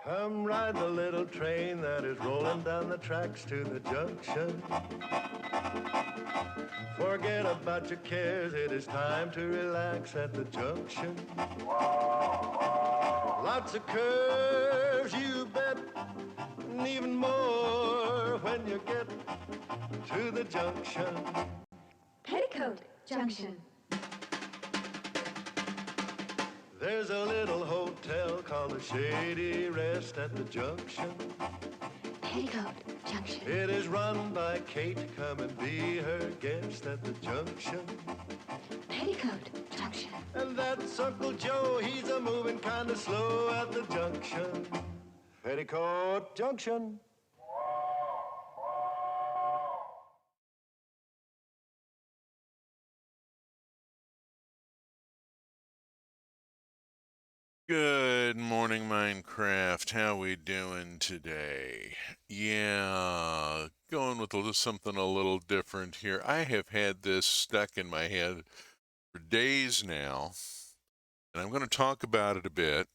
Come ride the little train that is rolling down the tracks to the junction. Forget about your cares, it is time to relax at the junction. Lots of curves, you bet, and even more when you get to the junction. Petticoat Junction. There's a little hotel called the Shady Rest at the junction. Petticoat Junction. It is run by Kate, come and be her guest at the junction. Petticoat Junction. And that's Uncle Joe, he's a moving kind of slow at the junction. Petticoat Junction. Good morning, Minecraft. How we doing today? Yeah, going with something a little different here. I have had this stuck in my head for days now, and I'm going to talk about it a bit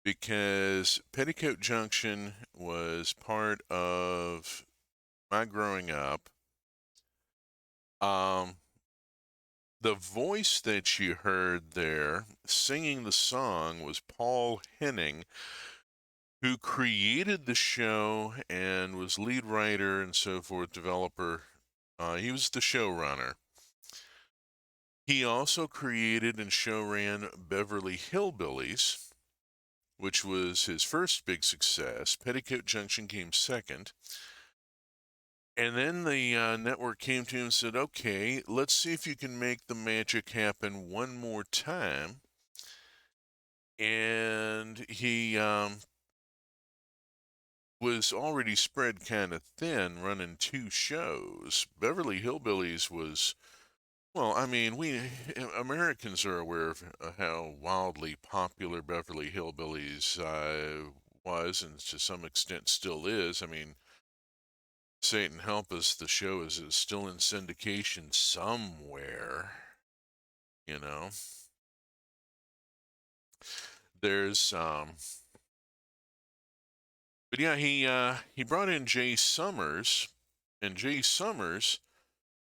because Petticoat Junction was part of my growing up. The voice that you heard there singing the song was Paul Henning, who created the show and was lead writer and so forth, developer. He was the showrunner. He also created and show ran Beverly Hillbillies, which was his first big success. Petticoat Junction came second. And then the network came to him and said, okay, let's see if you can make the magic happen one more time. And he was already spread kind of thin, running two shows. Beverly Hillbillies was, well, I mean, we Americans are aware of how wildly popular Beverly Hillbillies was, and to some extent still is. I mean, Satan help us, the show is still in syndication somewhere, you know. There's but yeah, he brought in Jay Summers, and Jay Summers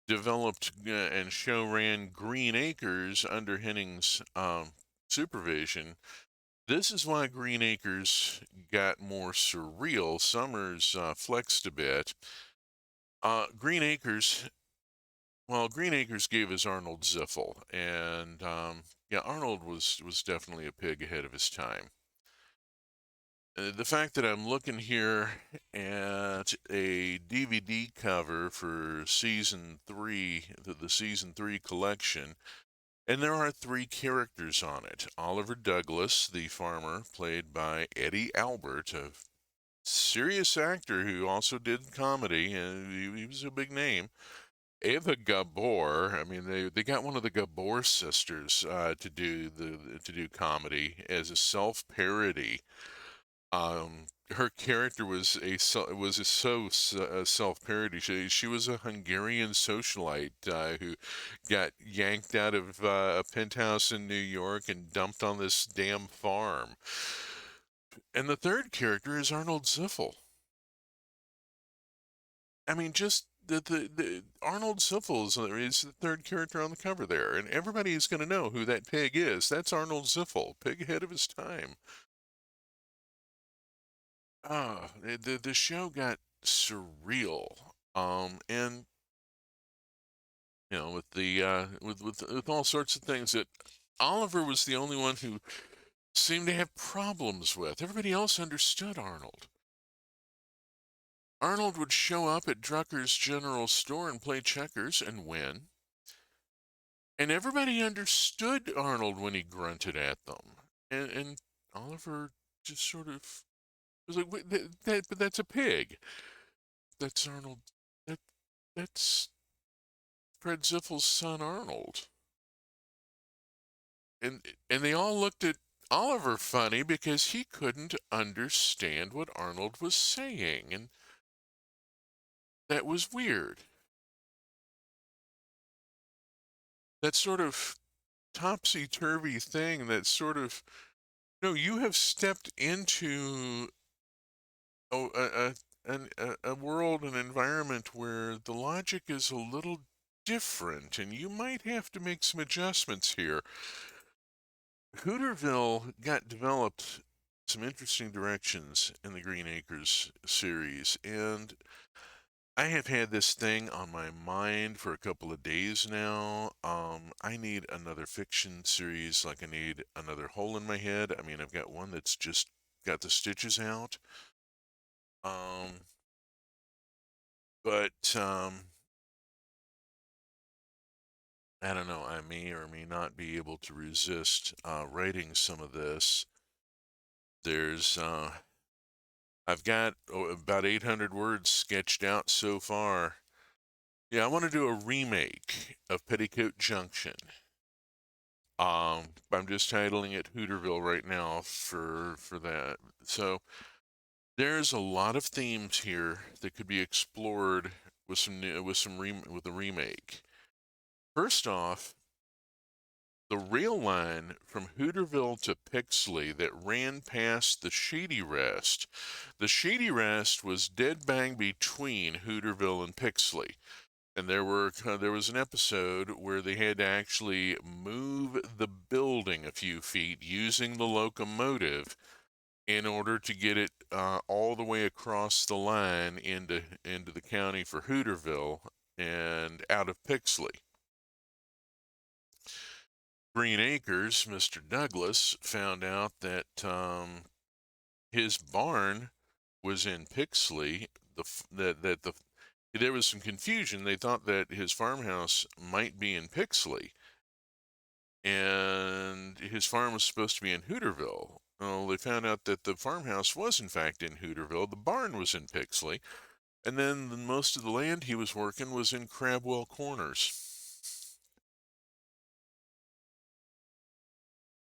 developed and show ran Green Acres under Henning's supervision. This is why Green Acres got more surreal. Summers flexed a bit. Green Acres, well, Green Acres gave us Arnold Ziffel, and yeah, Arnold was definitely a pig ahead of his time. The fact that I'm looking here at a DVD cover for season 3, the season 3 collection, and there are 3 characters on it. Oliver Douglas, the farmer, played by Eddie Albert, a serious actor who also did comedy, and he was a big name. Ava Gabor, I mean, they got one of the Gabor sisters to do comedy as a self parody. Her character was so self parody. She was a Hungarian socialite who got yanked out of a penthouse in New York and dumped on this damn farm. And the third character is Arnold Ziffel. I mean, just the Arnold Ziffel is the third character on the cover there, and everybody is going to know who that pig is. That's Arnold Ziffel, pig ahead of his time. The show got surreal. And you know, with the with all sorts of things that Oliver was the only one who seemed to have problems with. Everybody else understood Arnold. Arnold would show up at Drucker's General Store and play checkers and win. And everybody understood Arnold when he grunted at them. And Oliver just sort of was like, wait, but that's a pig. That's Arnold. That that's Fred Ziffel's son Arnold. And they all looked at Oliver funny because he couldn't understand what Arnold was saying, and that was weird. That sort of topsy-turvy thing that sort of No, you have stepped into a world, an environment where the logic is a little different, and you might have to make some adjustments here. Hooterville got developed some interesting directions in the Green Acres series, and I have had this thing on my mind for a couple of days now. I need another fiction series, like I need another Hole in My Head. I mean, I've got one that's just got the stitches out. Um, but I don't know. I may or may not be able to resist writing some of this. There's I've got about 800 words sketched out so far. Yeah, I want to do a remake of Petticoat Junction. I'm just titling it Hooterville right now for that. So there's a lot of themes here that could be explored with with a remake. First off, the rail line from Hooterville to Pixley that ran past the Shady Rest. The Shady Rest was dead bang between Hooterville and Pixley. And there was an episode where they had to actually move the building a few feet using the locomotive in order to get it all the way across the line into the county for Hooterville and out of Pixley. Green Acres, Mr. Douglas found out that his barn was in Pixley. There was some confusion. They thought that his farmhouse might be in Pixley, and his farm was supposed to be in Hooterville. Well, they found out that the farmhouse was in fact in Hooterville. The barn was in Pixley, and then most of the land he was working was in Crabwell Corners.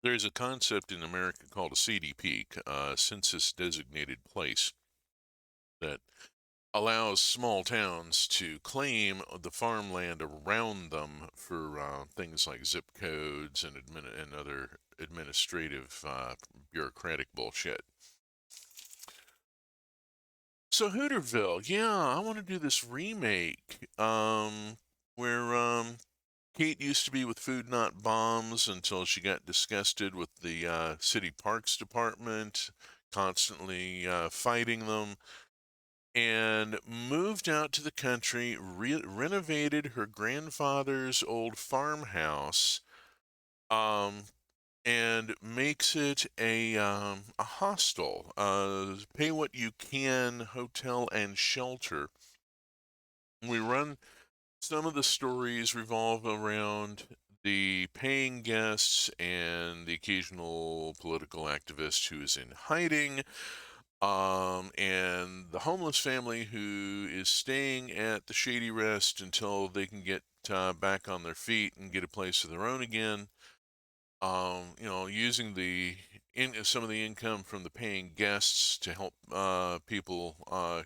There's a concept in America called a CDP, census designated place, that allows small towns to claim the farmland around them for things like zip codes and other administrative bureaucratic bullshit. So Hooterville, yeah, I want to do this remake where Kate used to be with Food Not Bombs until she got disgusted with the city parks department, constantly fighting them, and moved out to the country, renovated her grandfather's old farmhouse, um, and makes it a hostel, pay what you can hotel and shelter. We run some of the stories revolve around the paying guests and the occasional political activist who is in hiding, and the homeless family who is staying at the Shady Rest until they can get back on their feet and get a place of their own again. Using some of the income from the paying guests to help people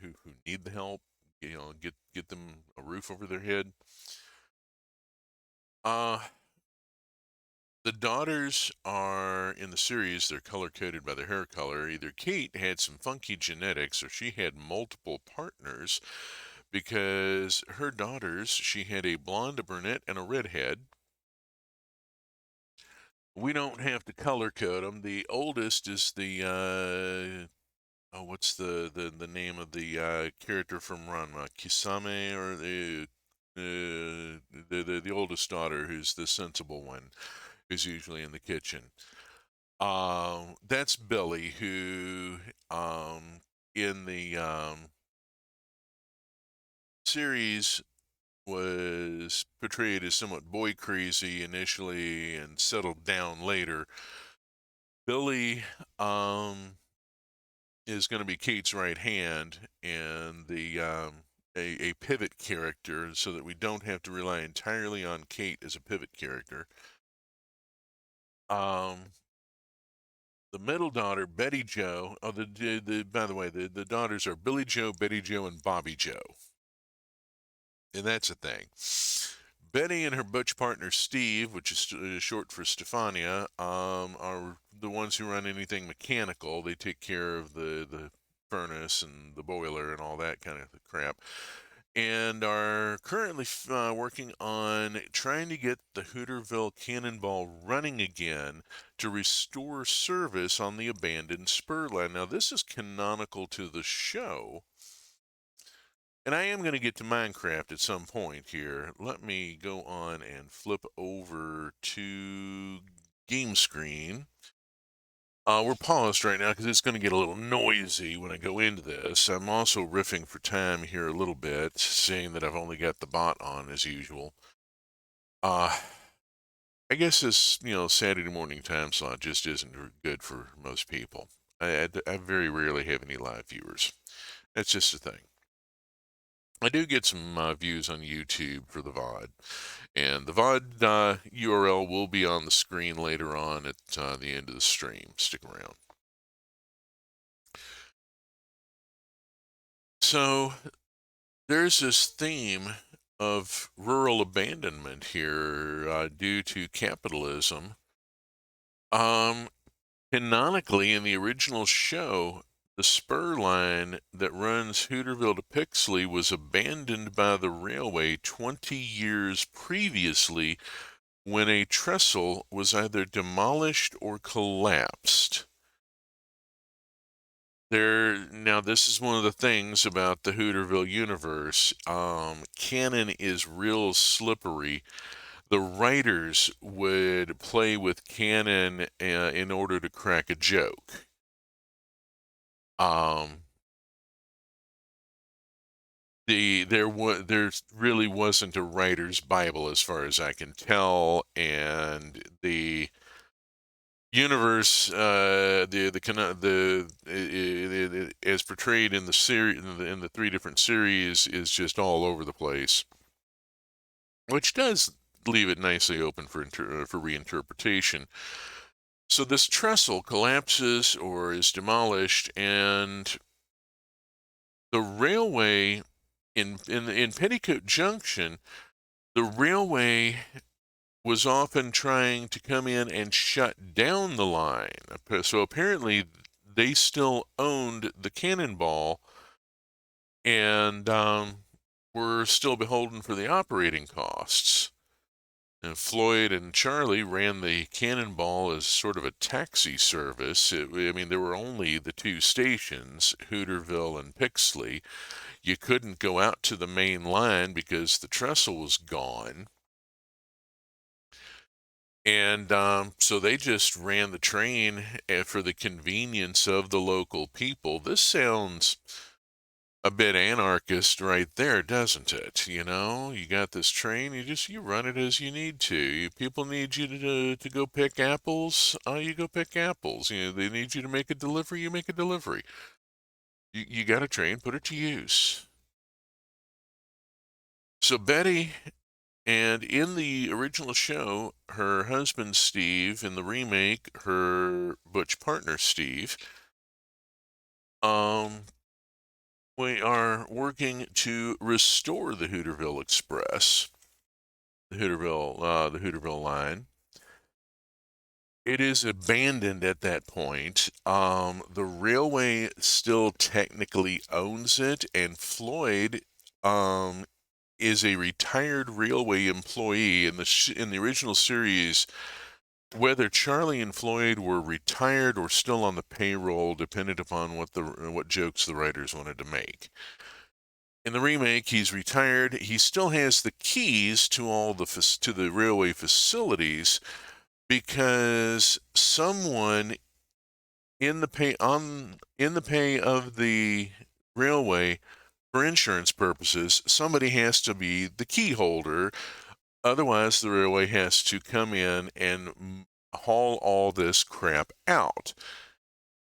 who need the help. Get them a roof over their head. Uh, the daughters are in the series, they're color coded by their hair color. Either Kate had some funky genetics or she had multiple partners because her daughters, she had a blonde, a brunette, and a redhead. We don't have to color code them. The oldest is what's the name of the character from Ranma? Kisame, or the oldest daughter, who's the sensible one, who's usually in the kitchen. That's Billy, who in the series was portrayed as somewhat boy crazy initially and settled down later. Billy is going to be Kate's right hand and a pivot character, so that we don't have to rely entirely on Kate as a pivot character. The middle daughter, Betty Joe. Oh, by the way, the daughters are Billy Joe, Betty Joe, and Bobby Joe, and that's a thing. Betty and her butch partner Steve, which is short for Stefania, are the ones who run anything mechanical. They take care of the furnace and the boiler and all that kind of crap, and are currently working on trying to get the Hooterville Cannonball running again to restore service on the abandoned spur line. Now, this is canonical to the show. And I am going to get to Minecraft at some point here. Let me go on and flip over to game screen. We're paused right now because it's going to get a little noisy when I go into this. I'm also riffing for time here a little bit, seeing that I've only got the bot on as usual. I guess this, Saturday morning time slot just isn't good for most people. I very rarely have any live viewers. That's just a thing. I do get some views on YouTube for the VOD, and the VOD URL will be on the screen later on at the end of the stream. Stick around. So there's this theme of rural abandonment here due to capitalism. Canonically, in the original show, the spur line that runs Hooterville to Pixley was abandoned by the railway 20 years previously when a trestle was either demolished or collapsed. Now, this is one of the things about the Hooterville universe. Canon is real slippery. The writers would play with canon in order to crack a joke. There really wasn't a writer's Bible as far as I can tell, and the universe, as portrayed in the series, in the three different series, is just all over the place, which does leave it nicely open for reinterpretation. So this trestle collapses or is demolished, and the railway in Petticoat Junction, the railway was often trying to come in and shut down the line. So apparently they still owned the Cannonball and were still beholden for the operating costs. And Floyd and Charlie ran the Cannonball as sort of a taxi service. There were only the two stations, Hooterville and Pixley. You couldn't go out to the main line because the trestle was gone. And so they just ran the train for the convenience of the local people. This sounds a bit anarchist right there, doesn't it? You got this train, you run it as you need to. People need you to go pick apples, you go pick apples. They need you to make a delivery, you make a delivery. You got a train, put it to use. So Betty, and in the original show, her husband Steve, in the remake, her butch partner Steve, we are working to restore the Hooterville Express, the Hooterville line. It is abandoned at that point. The railway still technically owns it, and Floyd is a retired railway employee. In the original series, whether Charlie and Floyd were retired or still on the payroll depended upon what jokes the writers wanted to make. In the remake, he's retired. He still has the keys to to the railway facilities because someone in the pay of the railway, for insurance purposes, somebody has to be the key holder. Otherwise, the railway has to come in and haul all this crap out.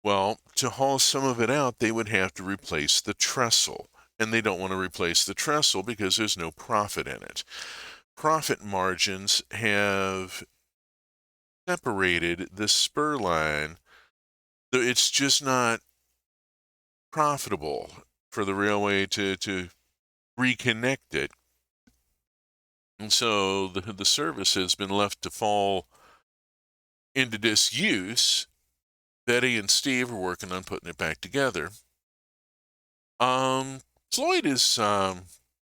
Well, to haul some of it out, they would have to replace the trestle. And they don't want to replace the trestle because there's no profit in it. Profit margins have separated the spur line. It's just not profitable for the railway to reconnect it. And so the service has been left to fall into disuse. Betty and Steve are working on putting it back together. Floyd is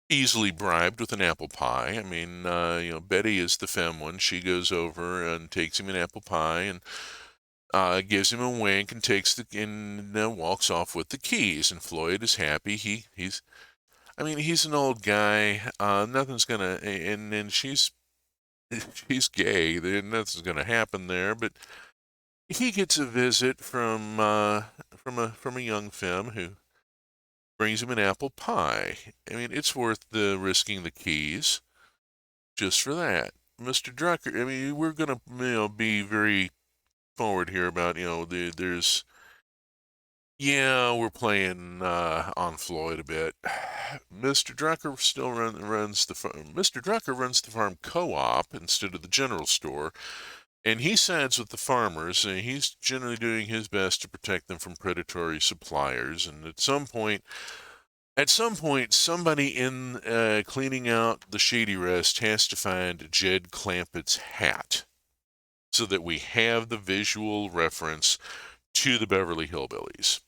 easily bribed with an apple pie. I mean, Betty is the femme one. She goes over and takes him an apple pie and gives him a wink and walks off with the keys. And Floyd is happy. He's an old guy. Nothing's gonna, and she's she's gay. Nothing's gonna happen there. But he gets a visit from a young femme who brings him an apple pie. I mean, it's worth the risking the keys just for that. Mr. Drucker, I mean, we're going to, be very forward here about, we're playing on Floyd a bit. Mr. Drucker still runs the farm. Mr. Drucker runs the farm co-op instead of the general store, and he sides with the farmers, and he's generally doing his best to protect them from predatory suppliers. And at some point, somebody in cleaning out the Shady Rest has to find Jed Clampett's hat so that we have the visual reference to the Beverly Hillbillies.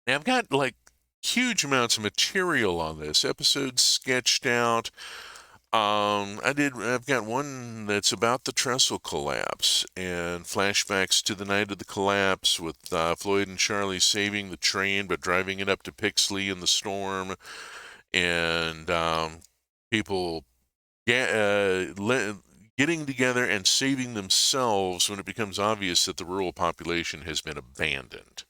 Now, I've got huge amounts of material on this. Episodes sketched out. I've got one that's about the trestle collapse and flashbacks to the night of the collapse with Floyd and Charlie saving the train but driving it up to Pixley in the storm, and people getting together and saving themselves when it becomes obvious that the rural population has been abandoned.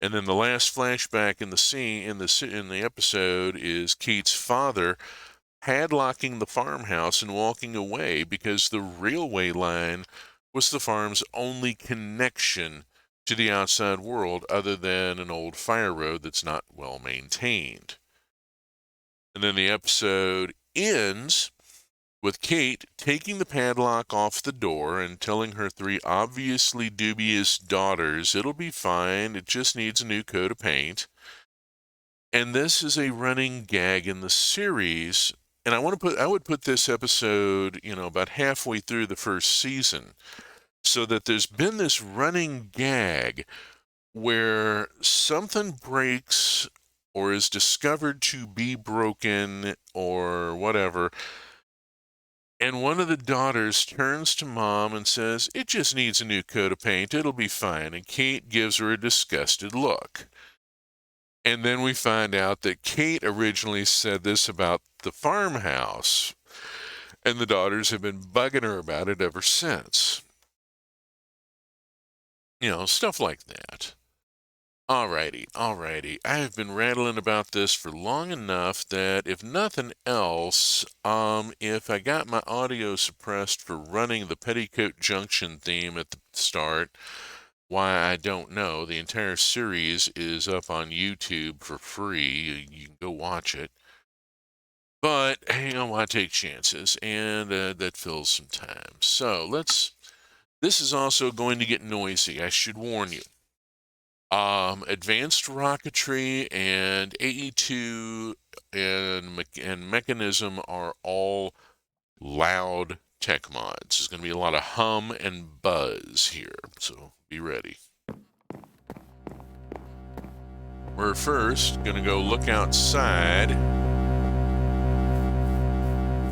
And then the last flashback in the episode is Kate's father padlocking the farmhouse and walking away because the railway line was the farm's only connection to the outside world other than an old fire road that's not well maintained. And then the episode ends with Kate taking the padlock off the door and telling her 3 obviously dubious daughters it'll be fine, it just needs a new coat of paint. And this is a running gag in the series. And I would put this episode, about halfway through the first season, so that there's been this running gag where something breaks or is discovered to be broken or whatever, and one of the daughters turns to mom and says, "It just needs a new coat of paint, it'll be fine," and Kate gives her a disgusted look. And then we find out that Kate originally said this about the farmhouse, and the daughters have been bugging her about it ever since. Stuff like that. Alrighty. I have been rattling about this for long enough that if nothing else, if I got my audio suppressed for running the Petticoat Junction theme at the start, why, I don't know. The entire series is up on YouTube for free. You can go watch it. But, why take chances? And that fills some time. So, this is also going to get noisy, I should warn you. Advanced rocketry and AE2 and mechanism are all loud tech mods. There's going to be a lot of hum and buzz here, so be ready. We're first going to go look outside.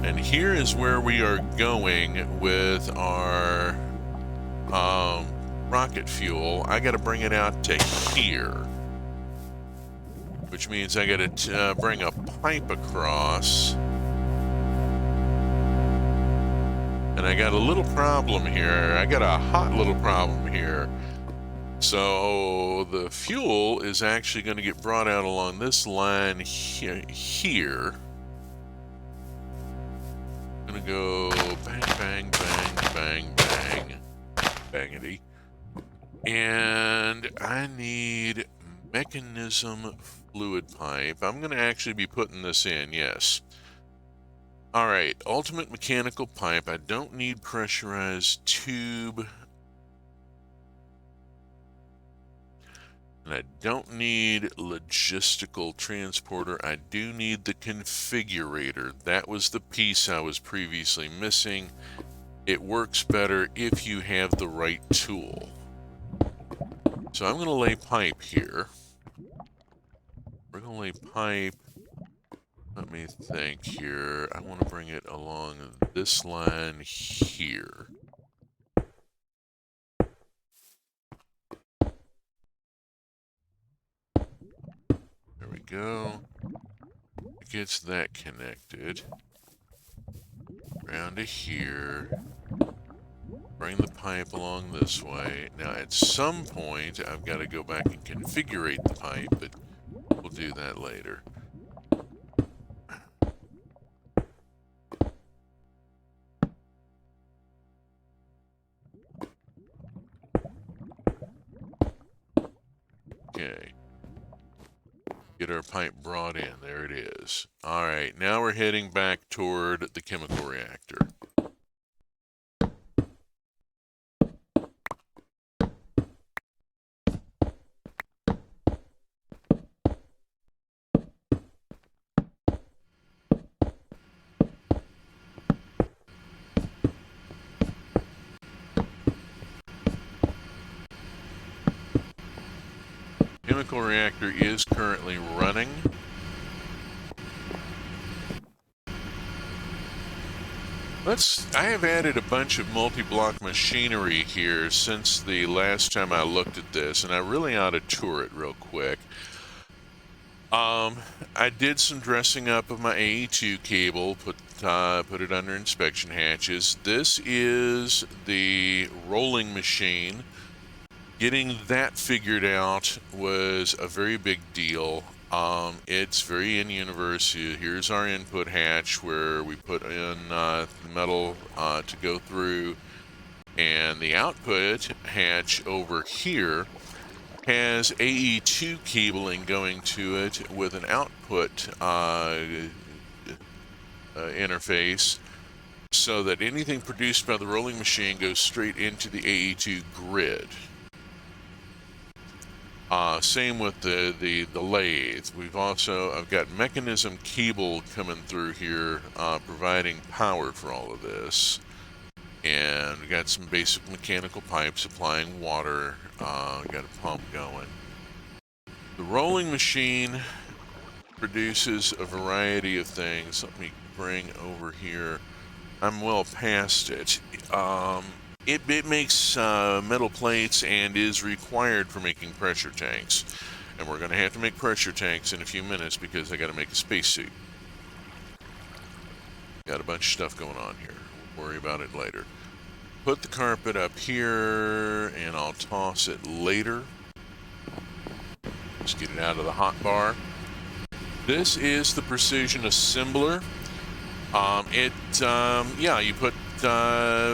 And here is where we are going with our rocket fuel. I got to bring it out to here, which means I got to bring a pipe across. And I got a little problem here. I got a hot little problem here. So the fuel is actually going to get brought out along this line here. I'm going to go bang, bang, bang, bang, bang, bangity. And I need mechanism fluid pipe. I'm going to actually be putting this in, yes. All right, ultimate mechanical pipe. I don't need pressurized tube. And I don't need logistical transporter. I do need the configurator. That was the piece I was previously missing. It works better if you have the right tool. So I'm going to lay pipe here. We're going to lay pipe. Let me think here. I want to bring it along this line here. There we go. It gets that connected. Around to here. Bring the pipe along this way. Now, at some point, I've got to go back and configure the pipe, but we'll do that later. Okay. Get our pipe brought in. There it is. All right, now we're heading back toward the chemical reactor. Chemical reactor is currently running. I have added a bunch of multi-block machinery here since the last time I looked at this, and I really ought to tour it real quick. I did some dressing up of my AE2 cable, put it under inspection hatches. This is the rolling machine. Getting that figured out was a very big deal. It's very in-universe. Here's our input hatch where we put in metal to go through, and the output hatch over here has AE2 cabling going to it with an output interface, so that anything produced by the rolling machine goes straight into the AE2 grid. Same with the lathe. I've got mechanism cable coming through here, providing power for all of this. And we got some basic mechanical pipes supplying water. Got a pump going. The rolling machine produces a variety of things. Let me bring over here. I'm well past it. It makes metal plates and is required for making pressure tanks. And we're going to have to make pressure tanks in a few minutes because I got to make a spacesuit. Got a bunch of stuff going on here. We'll worry about it later. Put the carpet up here, and I'll toss it later. Just get it out of the hot bar. This is the precision assembler. You put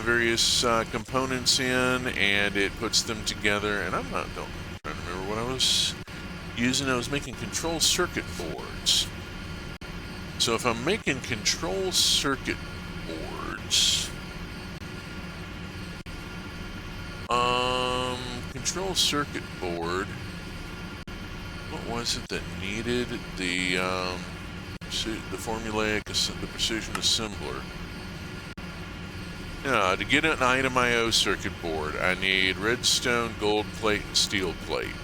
various components in, and it puts them together. And I'm trying to remember what I was using. I was making control circuit boards. So if I'm making control circuit boards, control circuit board, what was it that needed the formulaic, the precision assembler? To get an item IO circuit board, I need redstone, gold plate, and steel plate.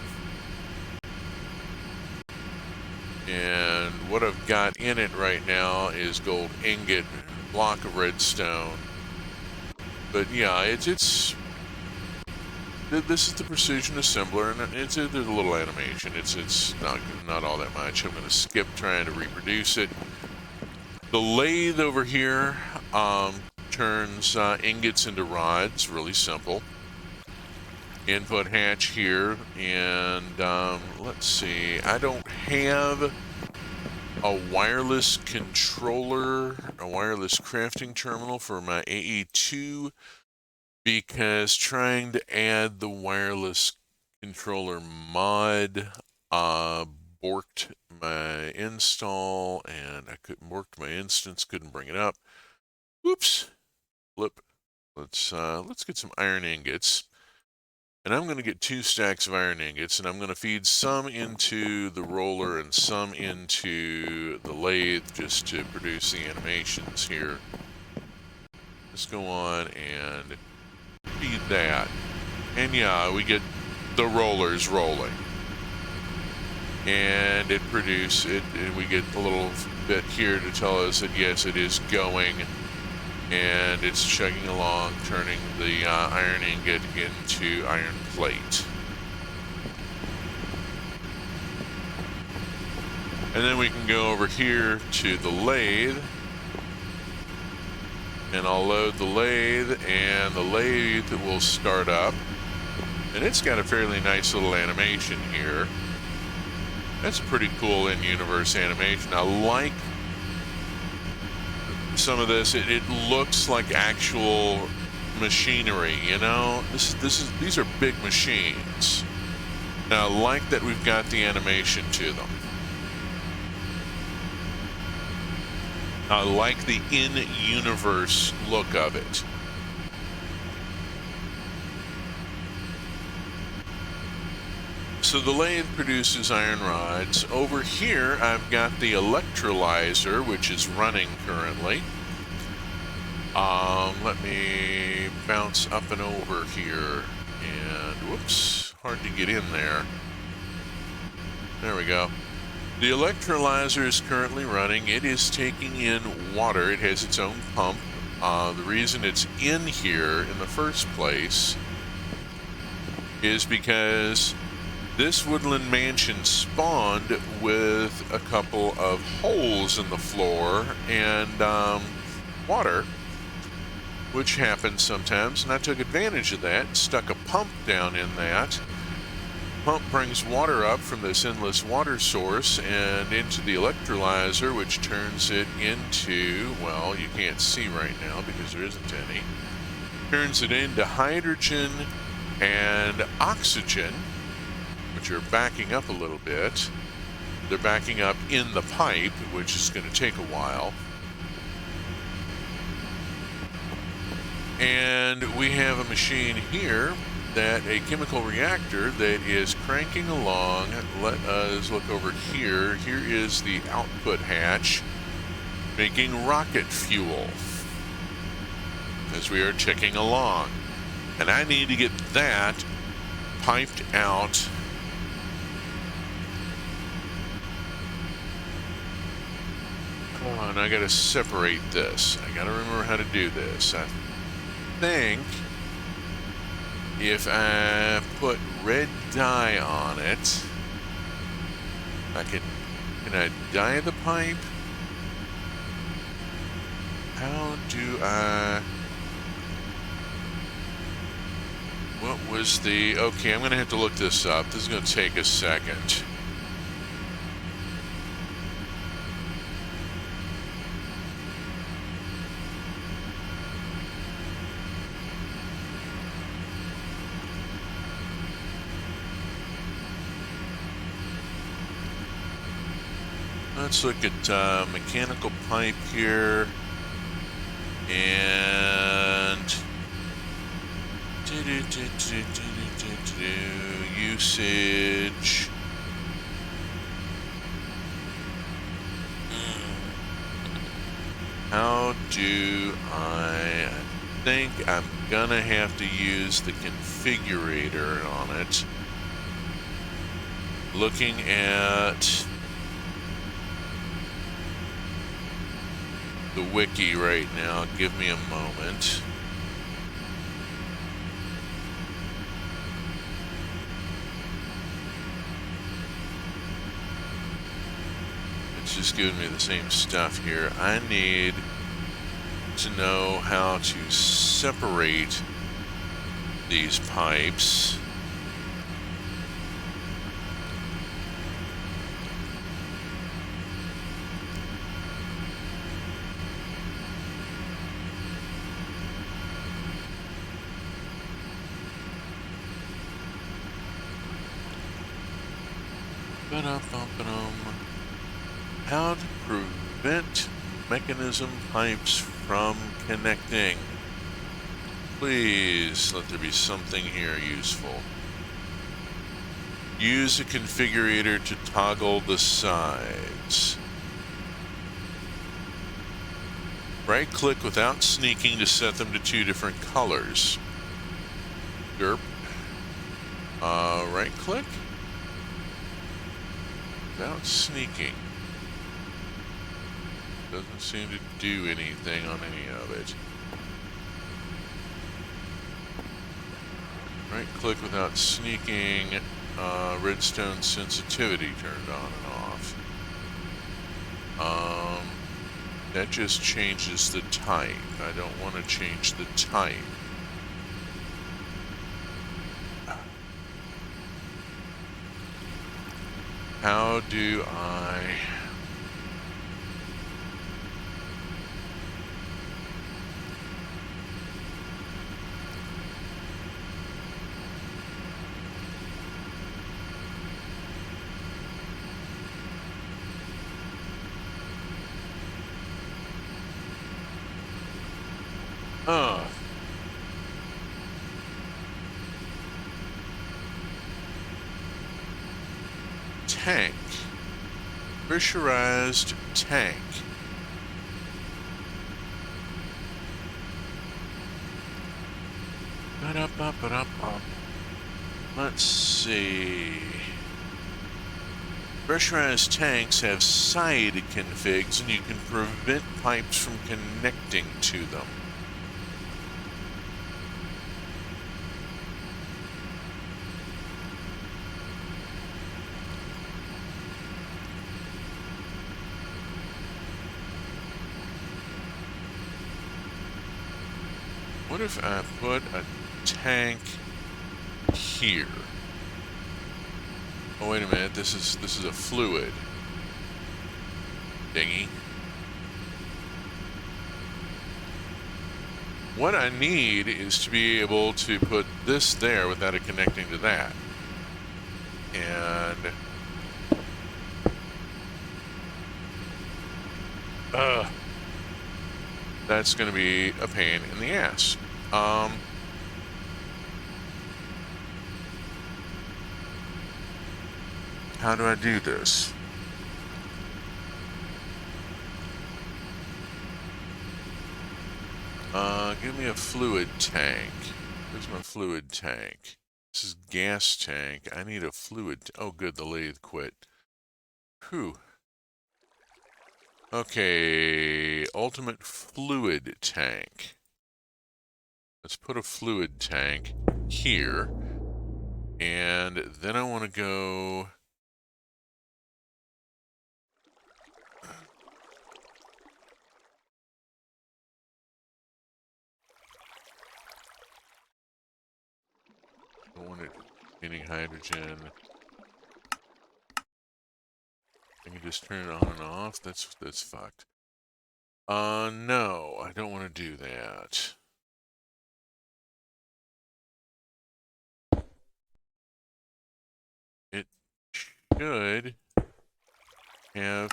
And what I've got in it right now is gold ingot, block of redstone. But yeah, this is the precision assembler, and there's a little animation. It's not all that much. I'm going to skip trying to reproduce it. The lathe over here turns ingots into rods. Really simple. Input hatch here, and let's see. I don't have a wireless controller, a wireless crafting terminal for my AE2, because trying to add the wireless controller mod borked my install, and borked my instance, couldn't bring it up. Whoops. Flip. Let's get some iron ingots. And I'm going to get 2 stacks of iron ingots, and I'm going to feed some into the roller and some into the lathe just to produce the animations here. Let's go on and feed that. And yeah, we get the rollers rolling. And it produces it, and we get a little bit here to tell us that yes, it is going, and it's chugging along, turning the iron ingot into iron plate. And then we can go over here to the lathe, and I'll load the lathe, and the lathe will start up, and it's got a fairly nice little animation here. That's a pretty cool in-universe animation. I like some of this. It looks like actual machinery, you know? These are big machines. Now, I like that we've got the animation to them. I like the in-universe look of it. So the lathe produces iron rods. Over here, I've got the electrolyzer, which is running currently. Let me bounce up and over here. And whoops, hard to get in there. There we go. The electrolyzer is currently running. It is taking in water. It has its own pump. The reason it's in here in the first place is because this woodland mansion spawned with a couple of holes in the floor and water, which happens sometimes, and I took advantage of that and stuck a pump down in that. Pump brings water up from this endless water source and into the electrolyzer, which turns it into, well, you can't see right now because there isn't any, turns it into hydrogen and oxygen, which are backing up a little bit. They're backing up in the pipe, which is going to take a while. And we have a machine here, that a chemical reactor that is cranking along. Let us look over here. Here is the output hatch, making rocket fuel as we are ticking along. And I need to get that piped out. Oh, and I gotta separate this. I gotta remember how to do this. I think if I put red dye on it, can I dye the pipe? How do I, what was the, okay, I'm gonna have to look this up. This is gonna take a second. Let's look at mechanical pipe here, and usage. How do I think I'm gonna have to use the configurator on it. Looking at the wiki right now. Give me a moment. It's just giving me the same stuff here. I need to know how to separate these pipes. How to prevent mechanism pipes from connecting. Please let there be something here useful. Use a configurator to toggle the sides. Right-click without sneaking to set them to 2 different colors. Derp. Right-click. Without sneaking. Doesn't seem to do anything on any of it. Right-click without sneaking. Redstone sensitivity turned on and off. That just changes the type. I don't want to change the type. How do I... Tank. Pressurized tank. Let's see. Pressurized tanks have side configs, and you can prevent pipes from connecting to them. What if I put a tank here? Oh, wait a minute. This is a fluid. Dingy. What I need is to be able to put this there without it connecting to that. And... that's going to be a pain in the ass. How do I do this? Give me a fluid tank. Where's my fluid tank? This is gas tank. I need a fluid... oh, good, the lathe quit. Whew. Okay, ultimate fluid tank. Let's put a fluid tank here. And then I want to go... I want it containing hydrogen. I can just turn it on and off. That's fucked. No, I don't want to do that. It should have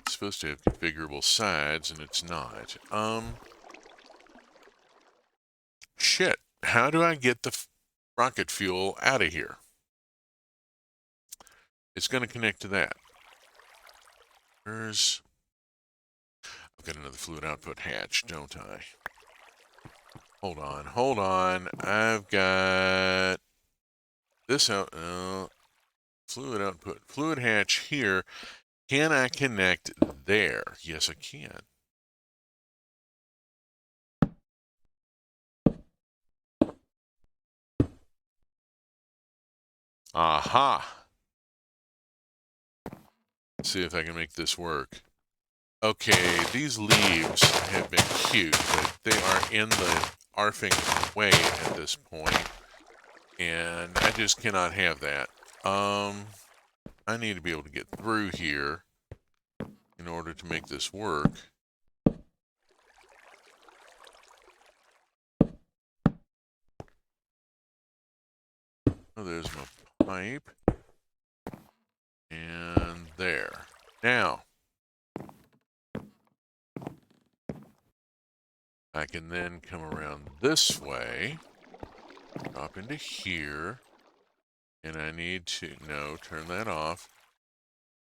it's supposed to have configurable sides, and it's not. Shit. How do I get the rocket fuel out of here? It's going to connect to that. I've got another fluid output hatch, don't I? Hold on. I've got this out. Fluid output, fluid hatch here. Can I connect there? Yes, I can. Aha! Let's see if I can make this work. Okay, these leaves have been cute, but they are in the arfing way at this point, and I just cannot have that. I need to be able to get through here in order to make this work. Oh, there's my pipe. And there. Now, I can then come around this way, drop into here, and I need to, no, turn that off.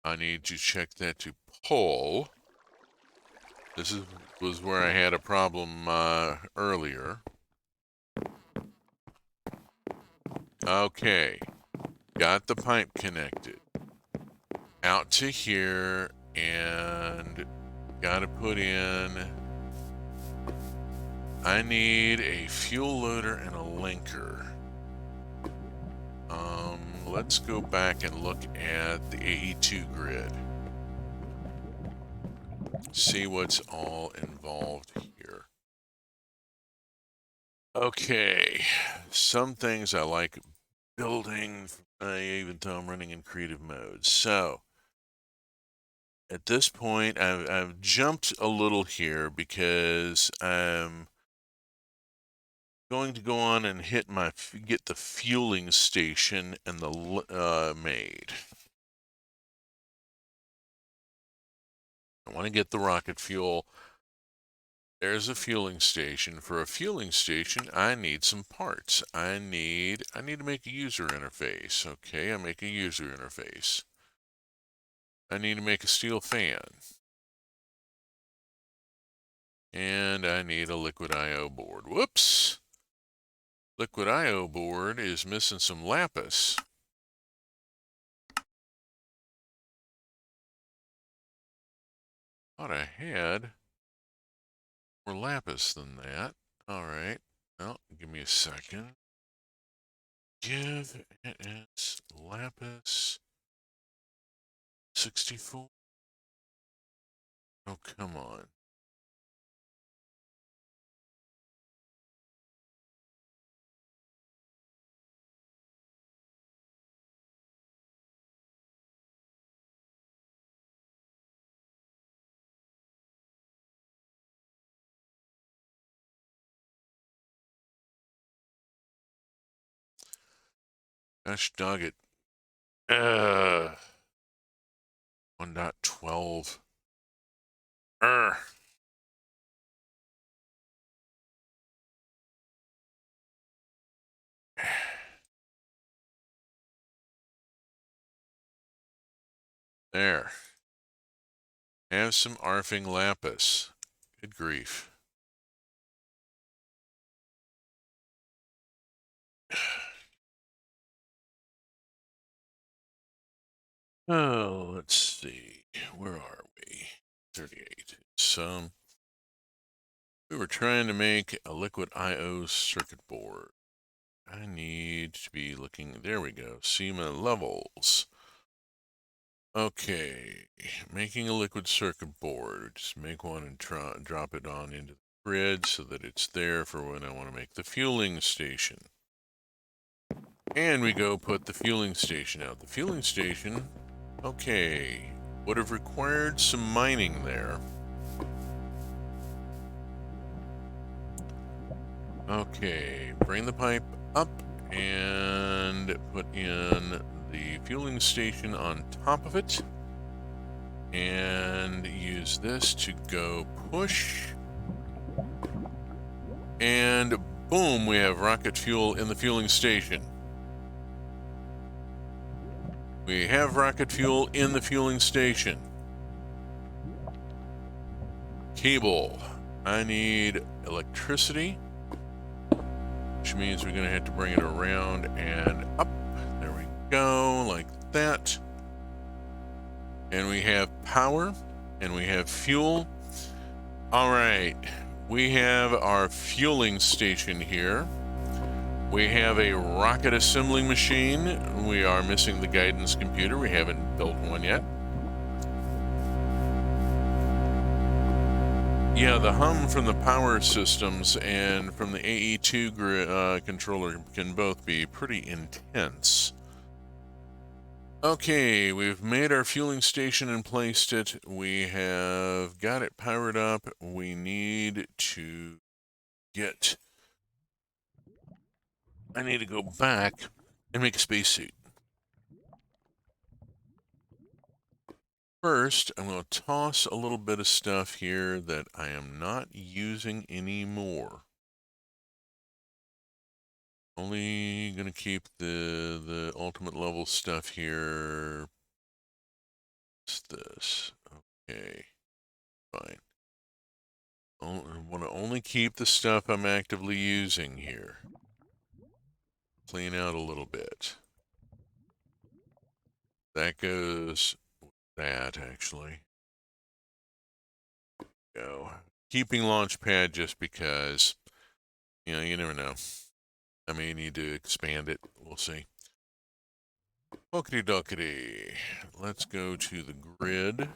I need to check that to pull. Was where I had a problem earlier. Okay, got the pipe connected. Out to here, and got to put in, I need a fuel loader and a linker. Let's go back and look at the AE2 grid. See what's all involved here. Okay, some things I like building, even though I'm running in creative mode. So, at this point, I've jumped a little here because I'm going to go on and get the fueling station and the made. I want to get the rocket fuel. There's a fueling station. For a fueling station, I need some parts. I need to make a user interface. Okay, I make a user interface. I need to make a steel fan. And I need a liquid I/O board. Whoops! Liquid I/O board is missing some lapis. Thought I had more lapis than that. All right. Well, give me a second. Give it lapis 64. Oh, come on. Gosh dog it. 1.12. There. Have some arfing lapis. Good grief. Oh, let's see. Where are we? 38. So, we were trying to make a liquid I/O circuit board. I need to be looking, there we go, see my levels. Okay, making a liquid circuit board. Just make one and drop it on into the grid so that it's there for when I want to make the fueling station. And we go put the fueling station out. The fueling station, okay, would have required some mining there. Okay, bring the pipe up and put in the fueling station on top of it. And use this to go push. And boom, we have rocket fuel in the fueling station. We have rocket fuel in the fueling station. Cable. I need electricity, which means we're going to have to bring it around and up. There we go, like that. And we have power, and we have fuel. All right, we have our fueling station here. We have a rocket assembling machine. We are missing the guidance computer. We haven't built one yet. Yeah, the hum from the power systems and from the AE2 controller can both be pretty intense. Okay, we've made our fueling station and placed it. We have got it powered up. We need to get... I need to go back and make a spacesuit. first, I'm going to toss a little bit of stuff here that I am not using anymore. Only going to keep the ultimate level stuff here. What's this? Okay, fine. I want to only keep the stuff I'm actively using here. Clean out a little bit. That goes with that, actually. Go. Keeping Launchpad just because, you know, you never know. I may need to expand it. We'll see. Okie dokie. Let's go to the grid.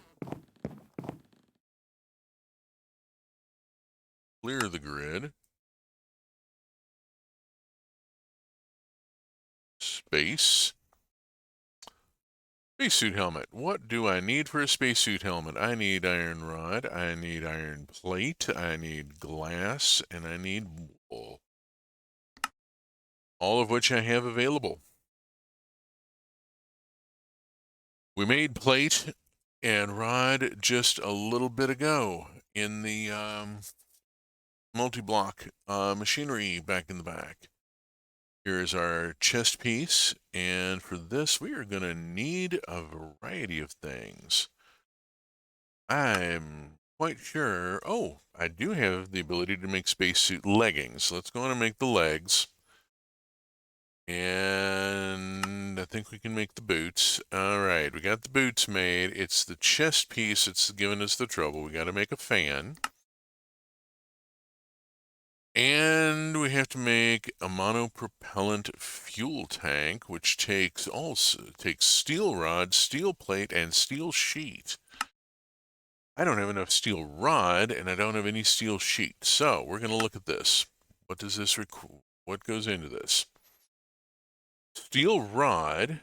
Clear the grid. Space. Spacesuit helmet. What do I need for a spacesuit helmet? I need iron rod, I need iron plate, I need glass, and I need wool. All of which I have available. We made plate and rod just a little bit ago in the multi-block machinery back in the back. Here's our chest piece, and for this we are going to need a variety of things. I'm quite sure, oh, I do have the ability to make spacesuit leggings. Let's go on and make the legs. And I think we can make the boots. All right, we got the boots made. It's the chest piece that's giving us the trouble. We got to make a fan. And we have to make a monopropellant fuel tank, which takes steel rod, steel plate, and steel sheet. I don't have enough steel rod, and I don't have any steel sheet. So we're going to look at this. What does this what goes into this? Steel rod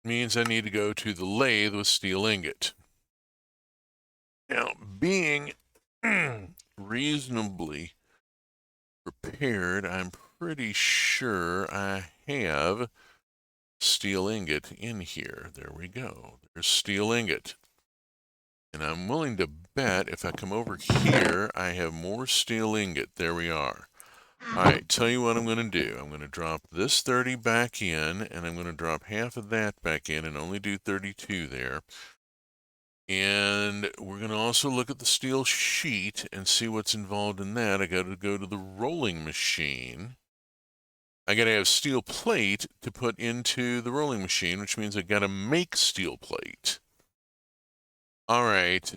means I need to go to the lathe with steel ingot. Now, being reasonably prepared, I'm pretty sure I have steel ingot in here. There we go. There's steel ingot. And I'm willing to bet if I come over here, I have more steel ingot. There we are. All right, tell you what I'm going to do. I'm going to drop this 30 back in, and I'm going to drop half of that back in and only do 32 there. And we're going to also look at the steel sheet and see what's involved in that. I got to go to the rolling machine. I got to have steel plate to put into the rolling machine, which means I got to make steel plate. All right,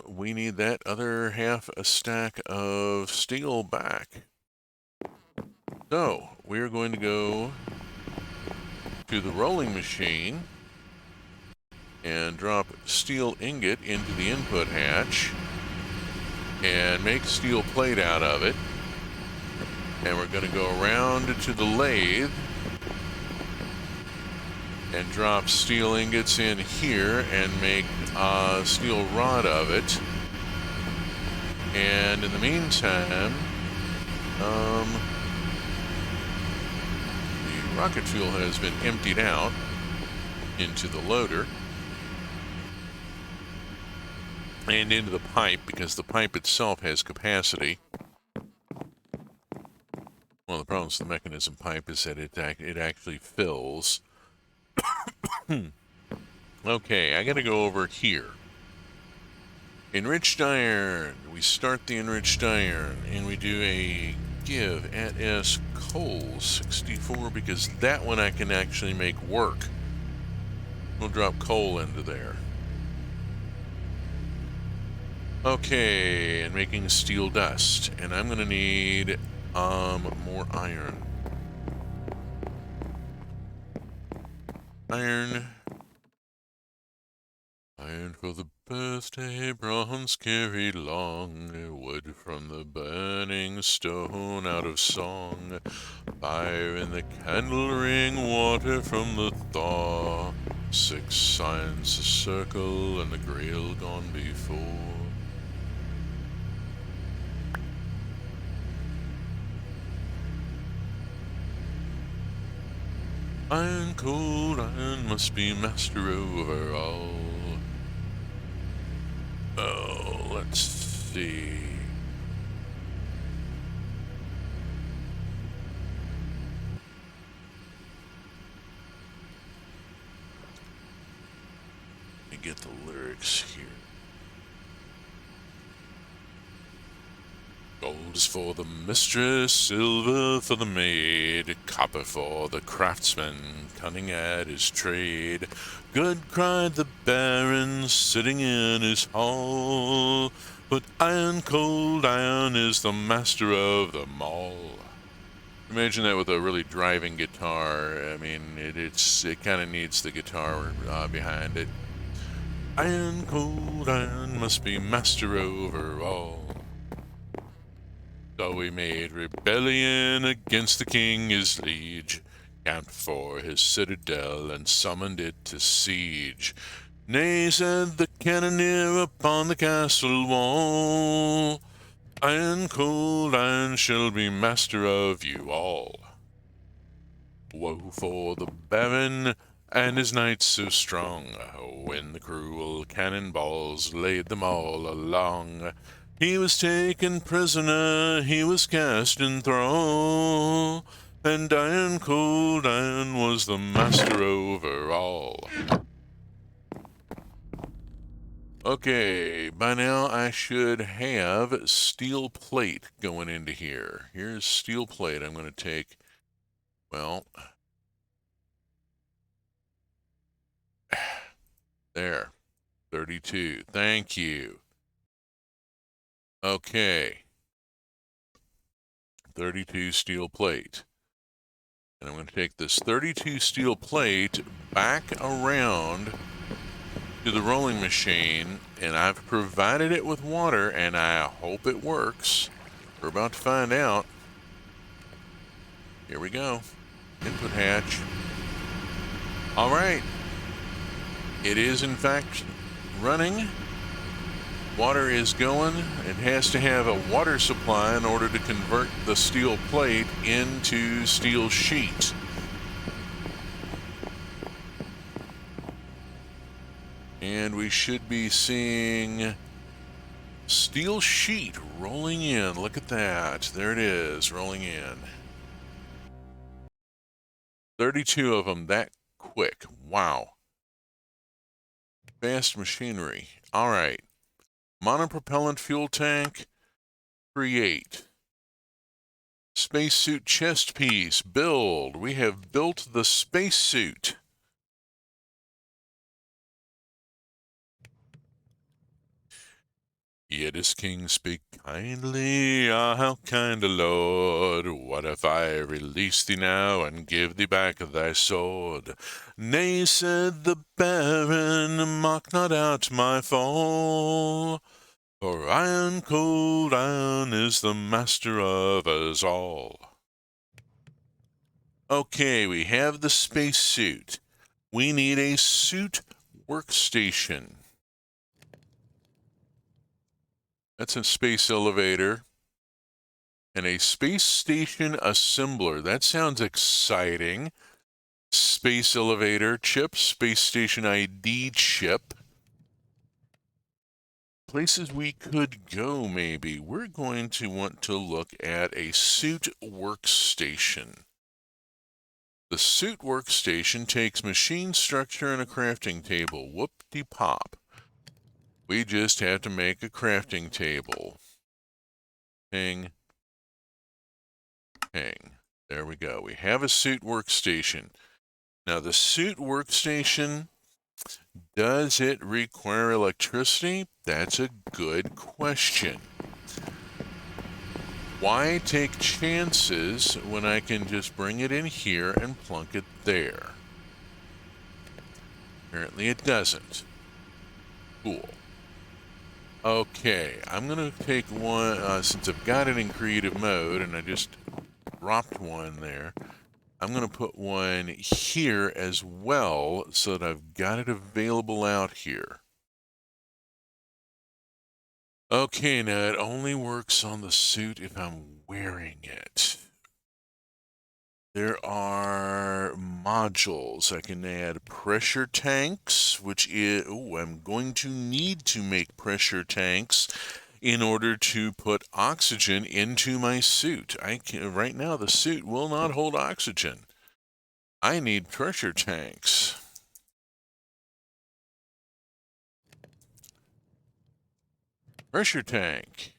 we need that other half a stack of steel back. So we're going to go to the rolling machine and drop steel ingot into the input hatch and make steel plate out of it. And we're going to go around to the lathe and drop steel ingots in here and make steel rod of it. And in the meantime, the rocket fuel has been emptied out into the loader and into the pipe because the pipe itself has capacity. One of the problems with the mechanism pipe is that it actually fills. Okay, I gotta go over here. Enriched iron. We start the enriched iron and we do a give at S coal 64 because that one I can actually make work. We'll drop coal into there. Okay, and making steel dust. And I'm gonna need more iron. Iron for the birthday, bronze carried long, wood from the burning stone out of song, fire in the candle ring, water from the thaw, 6 signs a circle and the grail gone before. Iron cold iron must be master over all. Oh, let's see. Let me get the lyrics here. Gold is for the mistress, silver for the maid, copper for the craftsman, cunning at his trade. Good, cried the baron, sitting in his hall, but iron cold iron is the master of them all. Imagine that with a really driving guitar. I mean, it kind of needs the guitar behind it. Iron cold iron must be master over all. So we made rebellion against the king his liege, camped for his citadel and summoned it to siege. Nay, said the cannoneer upon the castle wall, iron cold iron shall be master of you all. Woe for the baron and his knights so strong, when the cruel cannonballs laid them all along. He was taken prisoner, he was cast in thrall, and iron cold iron was the master over all. Okay, by now I should have steel plate going into here. Here's steel plate. I'm going to take, well, there. 32. Thank you. Okay. 32 steel plate. And I'm going to take this 32 steel plate back around to the rolling machine, and I've provided it with water, and I hope it works. We're about to find out. Here we go. Input hatch. All right. It is, in fact, running. Water is going. It has to have a water supply in order to convert the steel plate into steel sheet. And we should be seeing steel sheet rolling in. Look at that. There it is, rolling in. 32 of them that quick. Wow. Fast machinery. All right. Monopropellant fuel tank, create. Spacesuit chest piece, build. We have built the spacesuit. Yet as king speak kindly, ah, how kind a lord! What if I release thee now and give thee back thy sword? Nay, said the baron, mock not at my fall, for iron cold iron is the master of us all. Okay, we have the spacesuit. We need a suit workstation. That's a space elevator. And a space station assembler. That sounds exciting. Space elevator chip, space station ID chip. Places we could go, maybe. We're going to want to look at a suit workstation. The suit workstation takes machine structure and a crafting table. Whoop-de-pop. We just have to make a crafting table. Ping. Ping. There we go. We have a suit workstation. Now, the suit workstation, does it require electricity? That's a good question. Why take chances when I can just bring it in here and plunk it there? Apparently it doesn't. Cool. Okay, I'm going to take one, since I've got it in creative mode, and I just dropped one there. I'm going to put one here as well so that I've got it available out here. Okay, now it only works on the suit if I'm wearing it. There are modules. I can add pressure tanks, which is, I'm going to need to make pressure tanks in order to put oxygen into my suit. Right now the suit will not hold oxygen. I need pressure tanks. Pressure tank.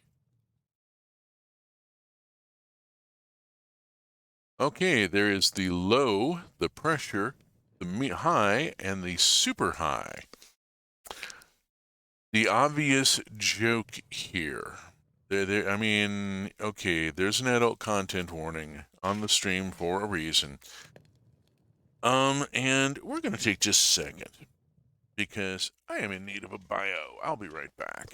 Okay, there is the low, the pressure, the high, and the super high. The obvious joke here. I mean, okay, there's an adult content warning on the stream for a reason. And we're going to take just a second because I am in need of a bio. I'll be right back.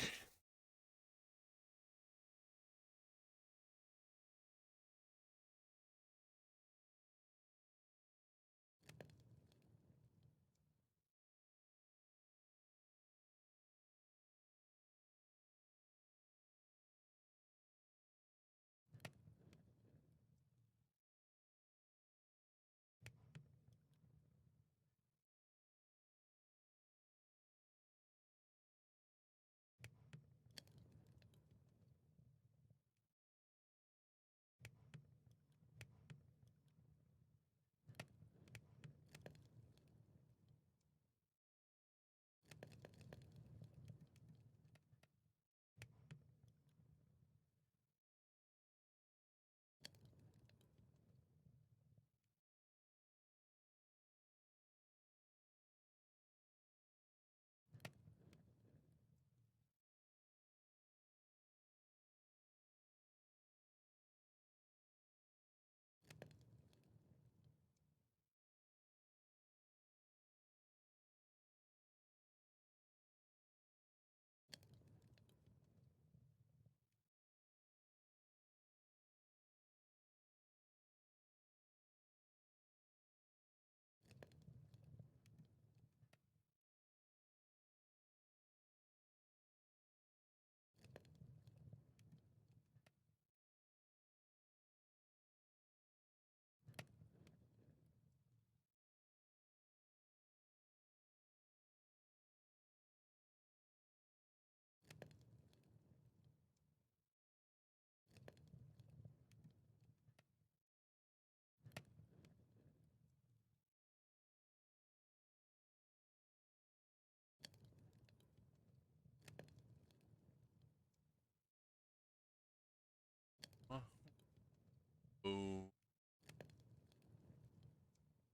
Oh,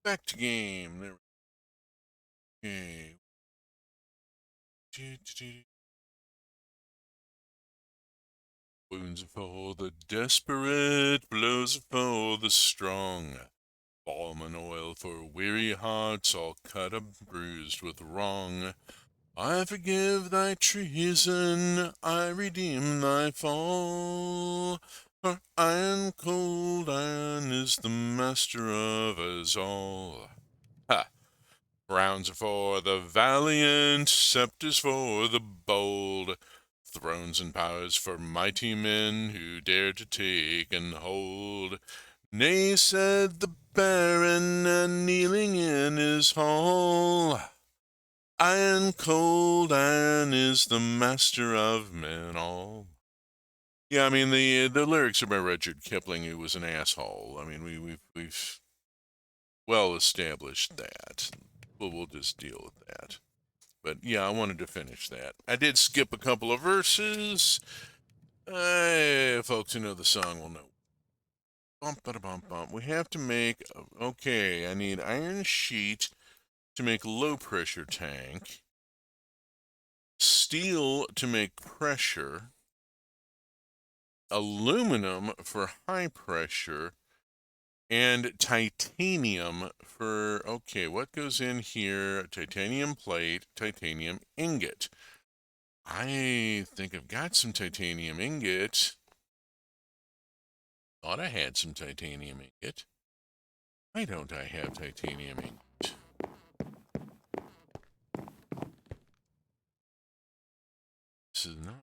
back to game. There we go. Wounds for the desperate, blows for the strong. Balm and oil for weary hearts, all cut and bruised with wrong. I forgive thy treason, I redeem thy fall. For iron cold iron is the master of us all. Ha! Crowns for the valiant, scepters for the bold, thrones and powers for mighty men who dare to take and hold. Nay, said the Baron, kneeling in his hall, iron cold iron is the master of men all. Yeah, I mean the lyrics are by Rudyard Kipling, who was an asshole. I mean we've well established that. We'll just deal with that. But yeah, I wanted to finish that. I did skip a couple of verses. Folks who know the song will know. Bump, ba bump, bump. We have to make. Okay, I need iron sheet to make low pressure tank, steel to make pressure, aluminum for high pressure, and titanium for. Okay, what goes in here? Titanium plate, titanium ingot. I think I've got some titanium ingot. Thought I had some titanium ingot. Why don't I have titanium ingot? This is not,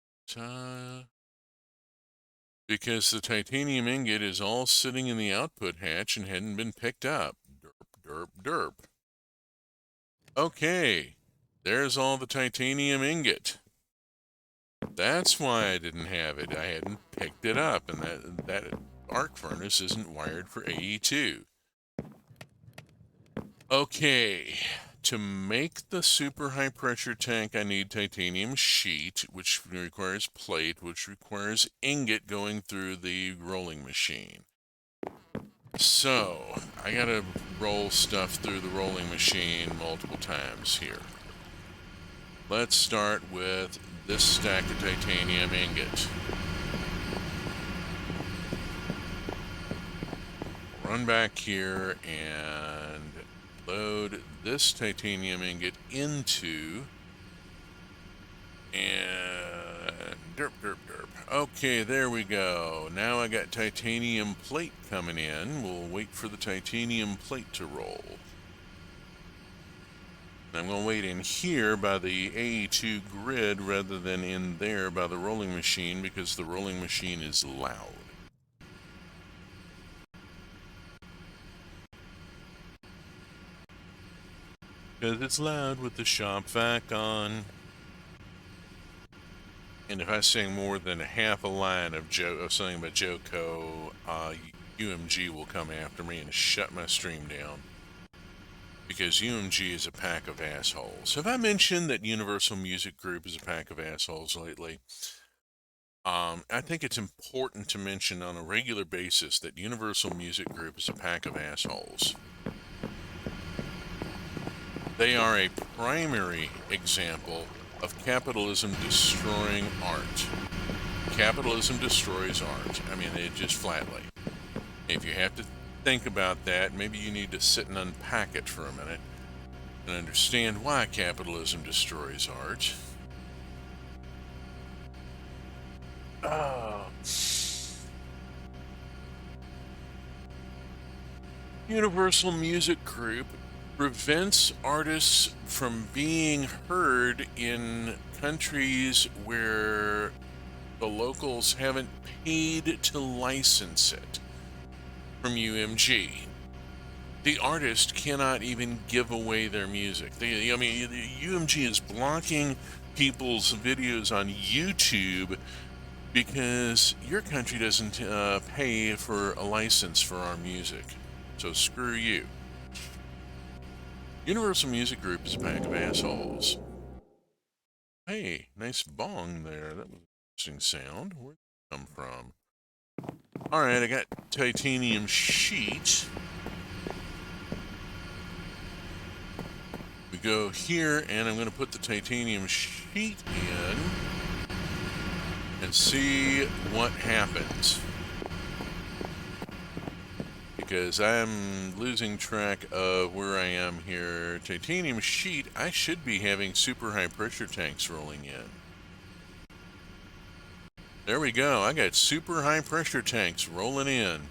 because the titanium ingot is all sitting in the output hatch and hadn't been picked up. Derp, derp, derp. Okay, there's all the titanium ingot. That's why I didn't have it. I hadn't picked it up, and that arc furnace isn't wired for AE2. Okay, to make the super high pressure tank, I need titanium sheet, which requires plate, which requires ingot going through the rolling machine. So, I gotta roll stuff through the rolling machine multiple times here. Let's start with this stack of titanium ingot. Run back here and load this titanium ingot into, and derp, derp, derp. Okay, there we go. Now I got titanium plate coming in. We'll wait for the titanium plate to roll. I'm going to wait in here by the AE2 grid rather than in there by the rolling machine because the rolling machine is loud. Because it's loud with the shop vac on. And if I sing more than a half a line of something about Joko, UMG will come after me and shut my stream down. Because UMG is a pack of assholes. Have I mentioned that Universal Music Group is a pack of assholes lately? I think it's important to mention on a regular basis that Universal Music Group is a pack of assholes. They are a primary example of capitalism destroying art. Capitalism destroys art. I mean, it just flatly. If you have to think about that, maybe you need to sit and unpack it for a minute and understand why capitalism destroys art. Universal Music Group prevents artists from being heard in countries where the locals haven't paid to license it from UMG. The artist cannot even give away their music. UMG is blocking people's videos on YouTube because your country doesn't pay for a license for our music. So screw you. Universal Music Group is a pack of assholes. Hey, nice bong there. That was an interesting sound. Where'd it come from? Alright, I got titanium sheet. We go here, and I'm going to put the titanium sheet in and see what happens. Because I'm losing track of where I am here. Titanium sheet, I should be having super high pressure tanks rolling in. There we go. I got super high pressure tanks rolling in.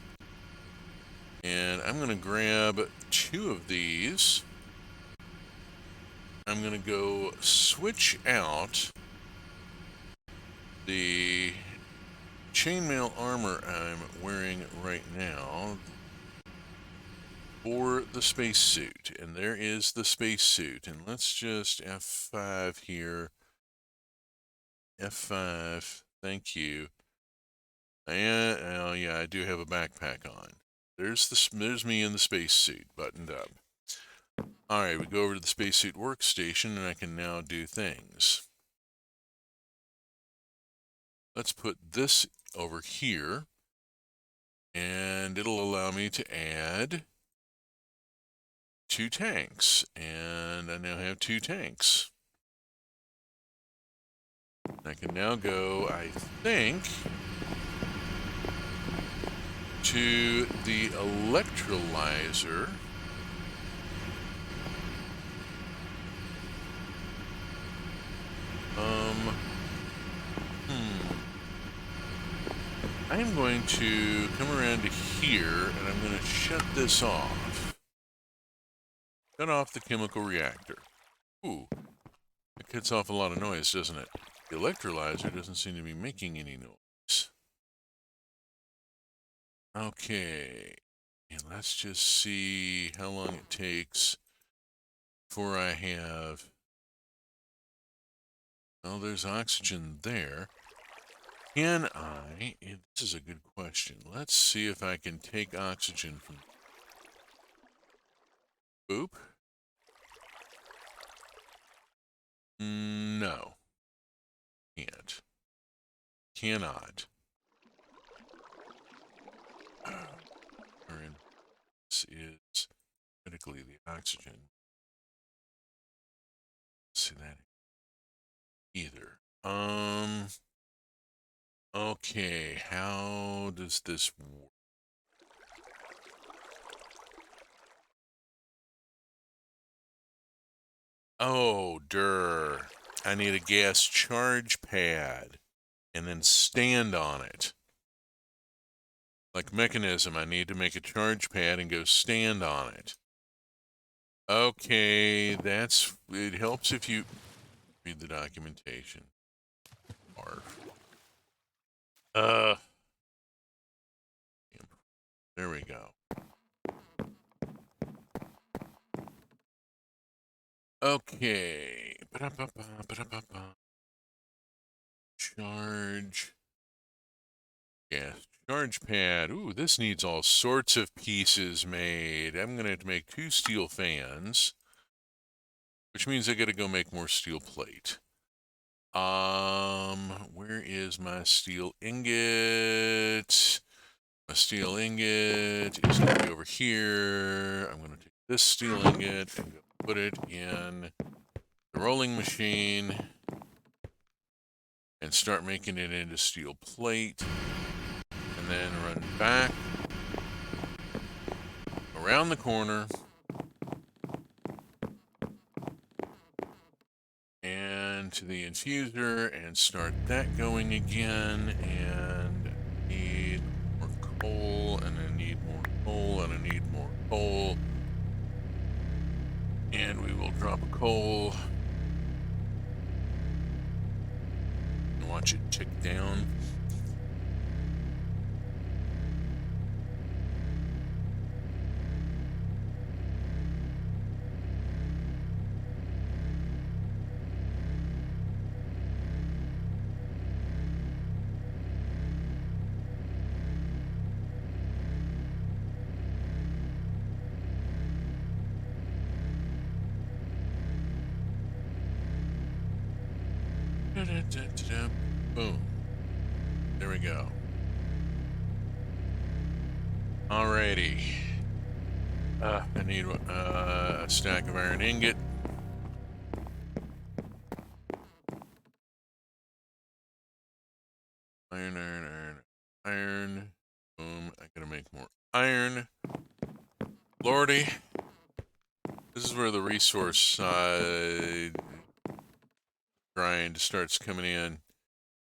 And I'm going to grab 2 of these. I'm going to go switch out the chainmail armor I'm wearing right now for the spacesuit. And there is the spacesuit. And let's just F5 here. F5. Thank you. And, oh yeah, I do have a backpack on. There's me in the spacesuit, buttoned up. Alright, we go over to the spacesuit workstation, and I can now do things. Let's put this over here, and it'll allow me to add 2 tanks, and I now have 2 tanks. I can now go, I think, to the electrolyzer. I'm going to come around to here, and I'm going to shut this off. Shut off the chemical reactor. Ooh, it cuts off a lot of noise, doesn't it? The electrolyzer doesn't seem to be making any noise. Okay. And let's just see how long it takes before I have... Well, there's oxygen there. Can I... This is a good question. Let's see if I can take oxygen from... Boop. No. Can't. Cannot. This is critically the oxygen. See that either. Okay, how does this work? Oh, I need a gas charge pad and then stand on it. Like mechanism, I need to make a charge pad and go stand on it. Okay, it helps if you read the documentation. There we go. Okay. Charge. Gas charge pad. Ooh, this needs all sorts of pieces made. I'm going to have to make 2 steel fans, which means I got to go make more steel plate. Where is my steel ingot? My steel ingot is going to be over here. I'm going to take this steel ingot and put it in the rolling machine and start making it into steel plate. And then run back around the corner and to the infuser and start that going again. And I need more coal, and I need more coal, and I need more coal. And we will drop a coal and watch it tick down. Boom. There we go. Alrighty. I need a stack of iron ingot. Iron. Boom. I gotta make more iron. Lordy. This is where the resource side grind starts coming in.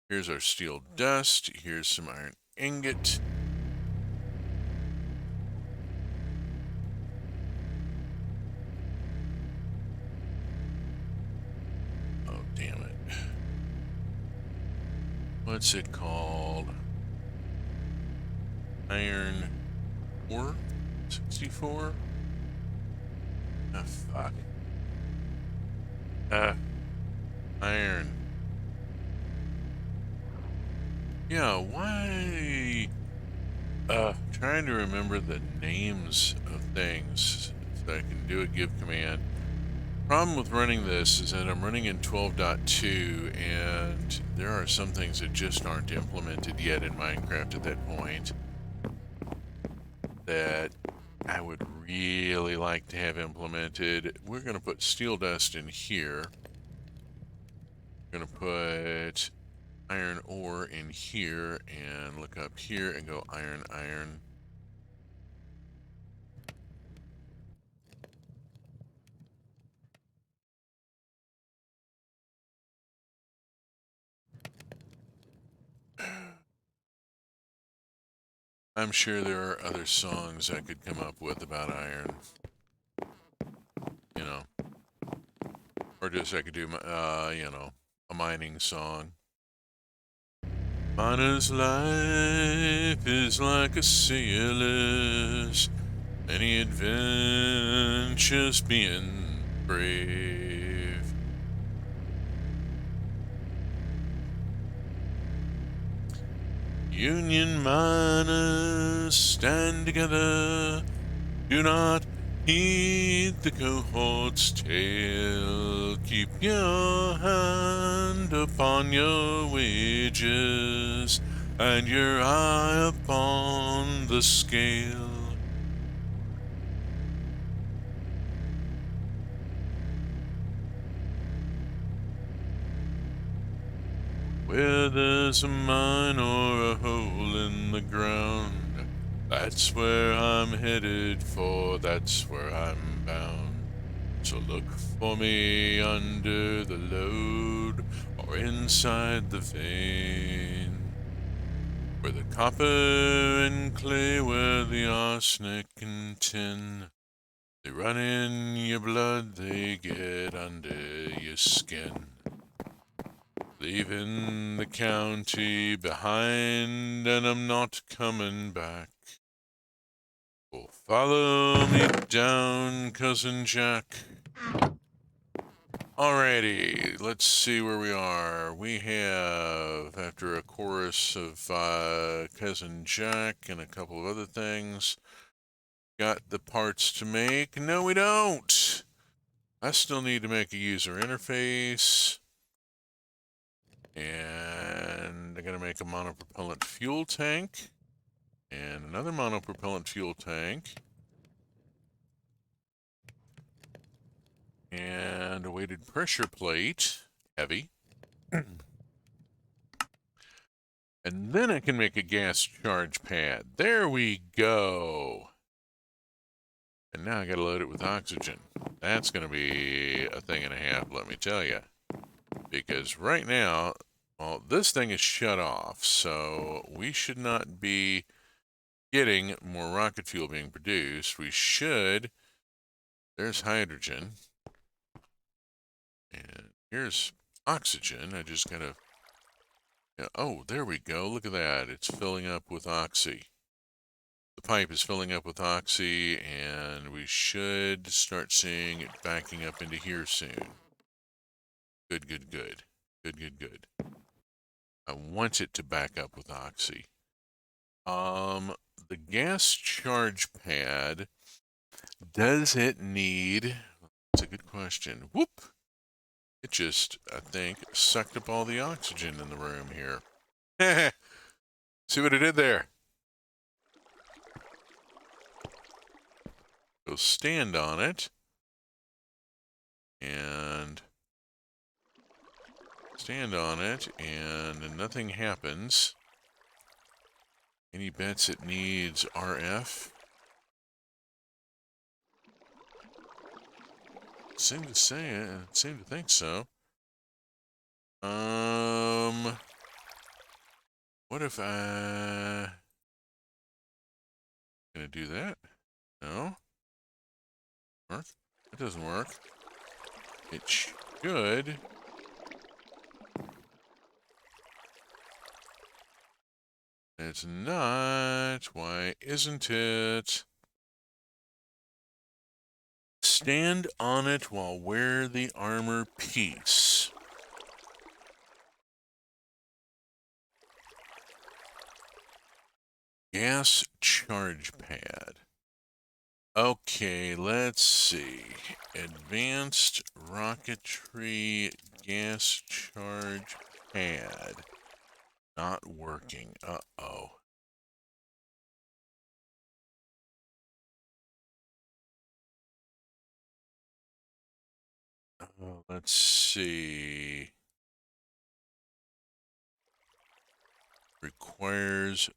Here's our steel dust. Here's some iron ingot. Oh, damn it. What's it called? Iron ore? 64? Ah, fuck. Iron. Yeah, why? Trying to remember the names of things so I can do a give command. Problem with running this is that I'm running in 12.2 and there are some things that just aren't implemented yet in Minecraft at that point that I would really like to have implemented. We're going to put steel dust in here. We're going to put iron ore in here and look up here and go iron, iron. I'm sure there are other songs I could come up with about iron. You know. Or just I could do, you know, a mining song. Miner's life is like a sailor's. Any adventures being brave. Union miners, stand together. Do not heed the cohort's tale. Keep your hand upon your wages and your eye upon the scale. Where there's a mine or a hole in the ground, that's where I'm headed for, that's where I'm bound. So look for me under the load or inside the vein, where the copper and clay, where the arsenic and tin, they run in your blood, they get under your skin. Leaving the county behind, and I'm not coming back. Oh, follow me down, Cousin Jack. Alrighty, let's see where we are. We have, after a chorus of Cousin Jack and a couple of other things, got the parts to make. No, we don't. I still need to make a user interface. And I'm going to make a monopropellant fuel tank. And another monopropellant fuel tank. And a weighted pressure plate. Heavy. And then I can make a gas charge pad. There we go. And now I got to load it with oxygen. That's going to be a thing and a half, let me tell you. Because right now, well, this thing is shut off, so we should not be getting more rocket fuel being produced. We should. There's hydrogen. And here's oxygen. I just got to... Yeah, oh, there we go. Look at that. It's filling up with oxy. The pipe is filling up with oxy, and we should start seeing it backing up into here soon. Good, good, good. Good, good, good. I want it to back up with oxy. The gas charge pad, does it need... That's a good question. Whoop! It just, I think, sucked up all the oxygen in the room here. See what it did there? Go stand on it. And stand on it, and nothing happens. Any bets it needs RF? Seem to say it. Seem to think so. What if I... Gonna do that? No? Work? It doesn't work. It should. It's not. Why isn't it? Stand on it while wear the armor piece. Gas charge pad. Okay, let's see. Advanced rocketry gas charge pad. Not working. Uh-oh. Let's see. Requires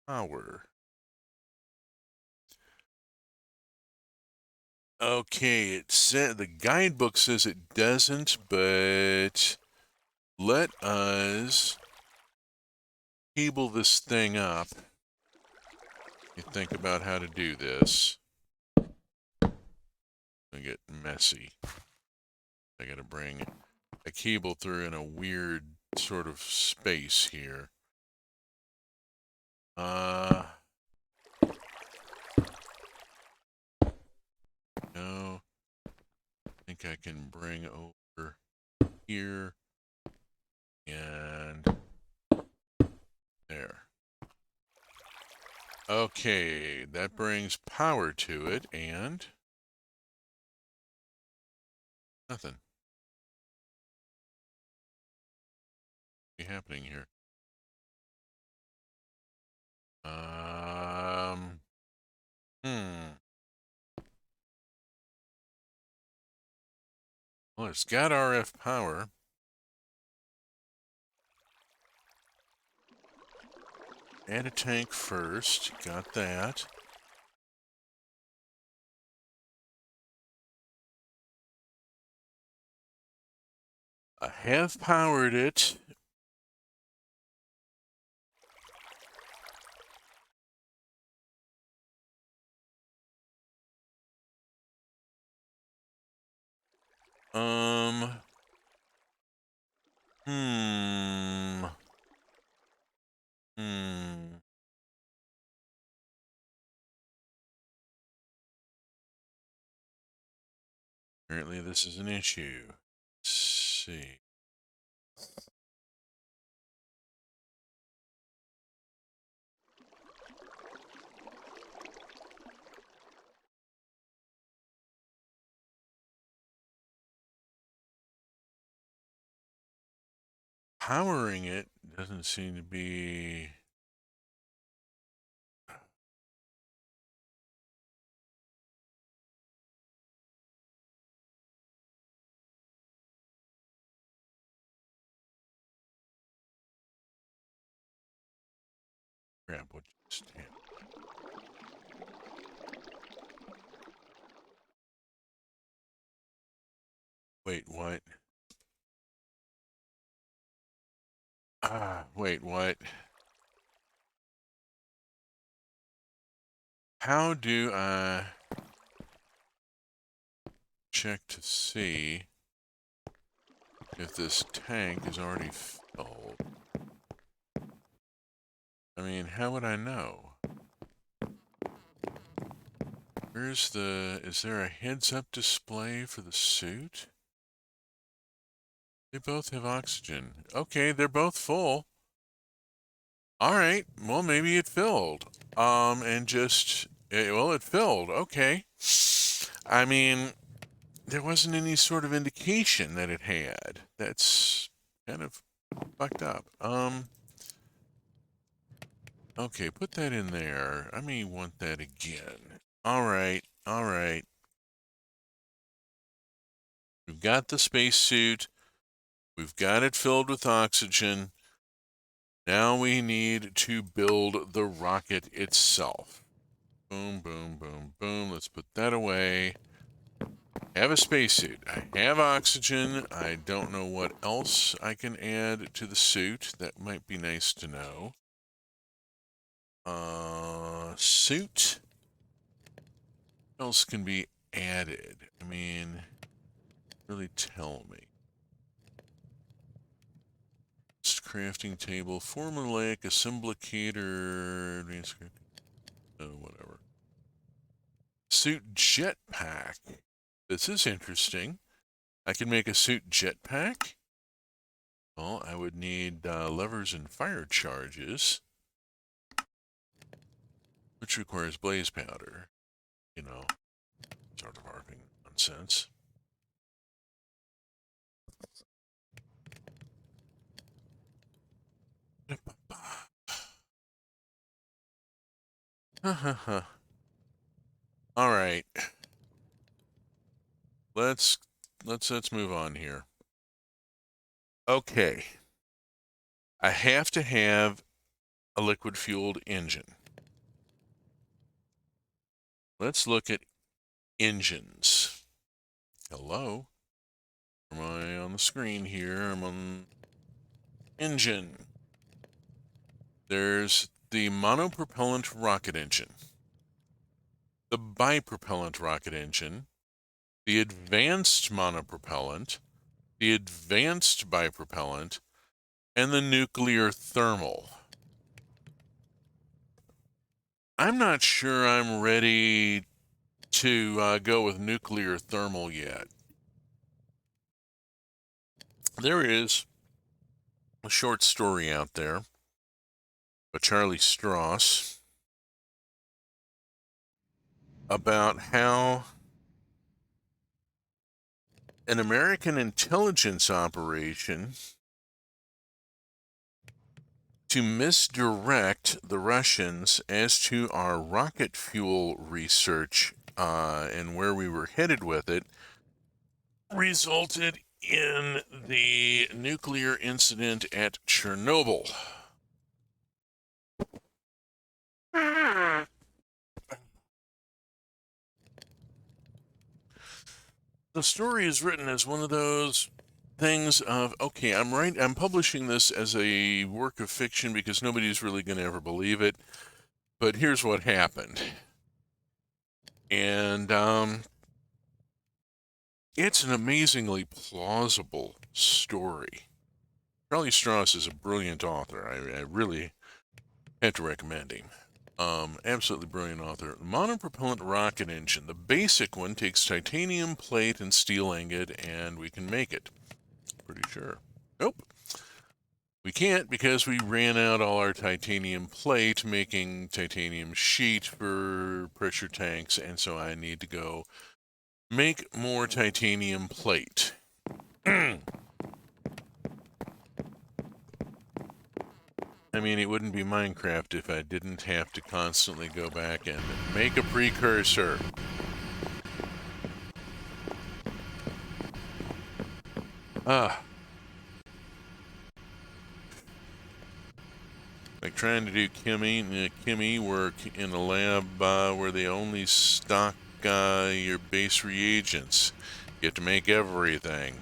power. Okay, it said the guidebook says it doesn't, but let us cable this thing up. You think about how to do this. Gonna get messy. I gotta bring a cable through in a weird sort of space here. think I can bring over here and there. Okay, that brings power to it and nothing. What's happening here? Hmm. Well, it's got RF power. Add a tank first. Got that. I have powered it. Hmm. Hmm. Apparently this is an issue. Let's see. Powering it doesn't seem to be... Crap, what just happened? Wait, what? Wait, what? How do I check to see if this tank is already filled? I mean, how would I know? Where's the... Is there a heads-up display for the suit? They both have oxygen. Okay, they're both full. All right, well, maybe it filled. And just... Well, it filled. Okay. I mean, there wasn't any sort of indication that it had. That's kind of fucked up. Okay, put that in there. I may want that again. All right, all right. We've got the spacesuit. We've got it filled with oxygen. Now we need to build the rocket itself. Boom, boom, boom, boom. Let's put that away. Have a spacesuit. I have oxygen. I don't know what else I can add to the suit. That might be nice to know. Suit. What else can be added? I mean, really tell me. Crafting table, formulaic assemblator, whatever. Suit jetpack. This is interesting. I can make a suit jetpack. Well, I would need levers and fire charges, which requires blaze powder. You know, sort of harping nonsense. All right. Let's move on here. Okay. I have to have a liquid fueled engine. Let's look at engines. Hello? Am I on the screen here? I'm on engine. There's the monopropellant rocket engine, the bipropellant rocket engine, the advanced monopropellant, the advanced bipropellant, and the nuclear thermal. I'm not sure I'm ready to go with nuclear thermal yet. There is a short story out there by Charlie Strauss about how an American intelligence operation to misdirect the Russians as to our rocket fuel research and where we were headed with it resulted in the nuclear incident at Chernobyl. The story is written as one of those things of, okay, I'm publishing this as a work of fiction because nobody's really going to ever believe it, but here's what happened. And it's an amazingly plausible story. Charlie Strauss is a brilliant author. I really have to recommend him. Absolutely brilliant author. Monopropellant rocket engine. The basic one takes titanium plate and steel ingot, and we can make it. Pretty sure. Nope. We can't because we ran out all our titanium plate making titanium sheet for pressure tanks, and so I need to go make more titanium plate. I mean, it wouldn't be Minecraft if I didn't have to constantly go back and make a precursor. Like trying to do chemie work in a lab where they only stock your base reagents. You have to make everything.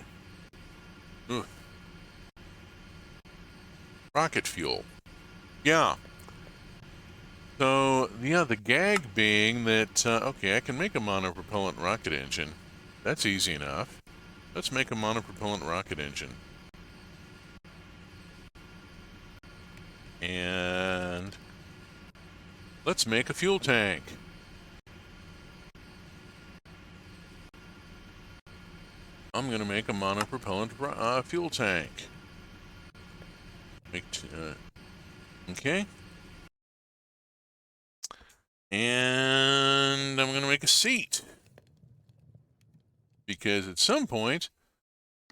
Ugh. Rocket fuel. Yeah. So, yeah, the gag being that, okay, I can make a monopropellant rocket engine. That's easy enough. Let's make a monopropellant rocket engine. And let's make a fuel tank. I'm going to make a monopropellant fuel tank. Okay. And I'm going to make a seat. Because at some point,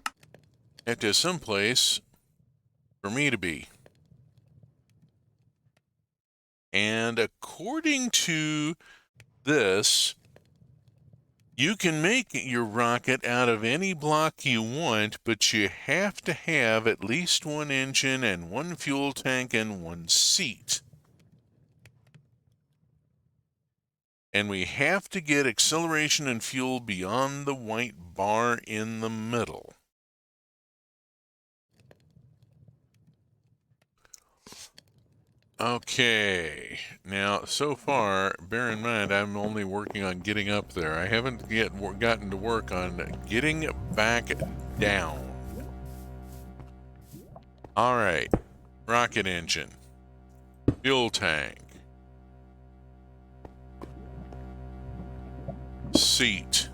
I have to have some place for me to be. And according to this, you can make your rocket out of any block you want, but you have to have at least one engine and one fuel tank and one seat. And we have to get acceleration and fuel beyond the white bar in the middle. Okay, now so far, bear in mind I'm only working on getting up there. I haven't yet gotten to work on getting back down. All right, rocket engine, fuel tank, seat.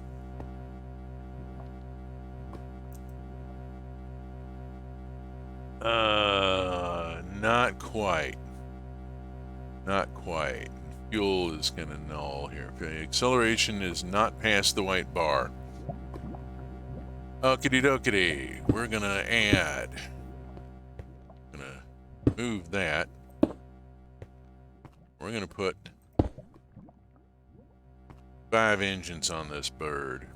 Not quite. Not quite. Fuel is going to null here. Okay, acceleration is not past the white bar. Okie dokie. We're going to add. Going to move that. We're going to put 5 engines on this bird.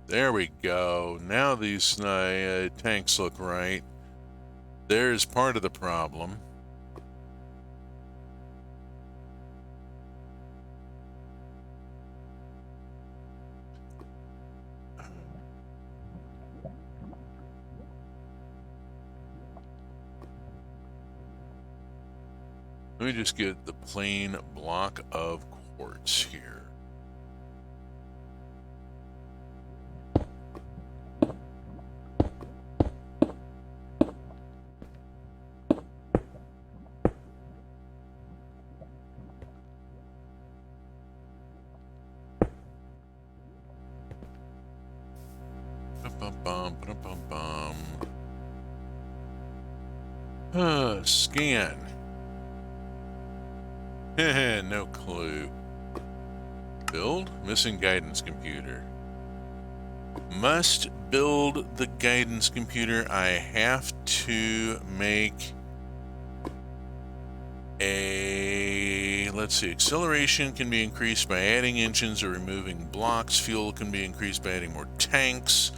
There we go. Now these tanks look right. There's part of the problem. Let me just get the plain block of quartz here. Scan. No clue. Build? Missing guidance computer. Must build the guidance computer. I have to make a... Let's see. Acceleration can be increased by adding engines or removing blocks. Fuel can be increased by adding more tanks.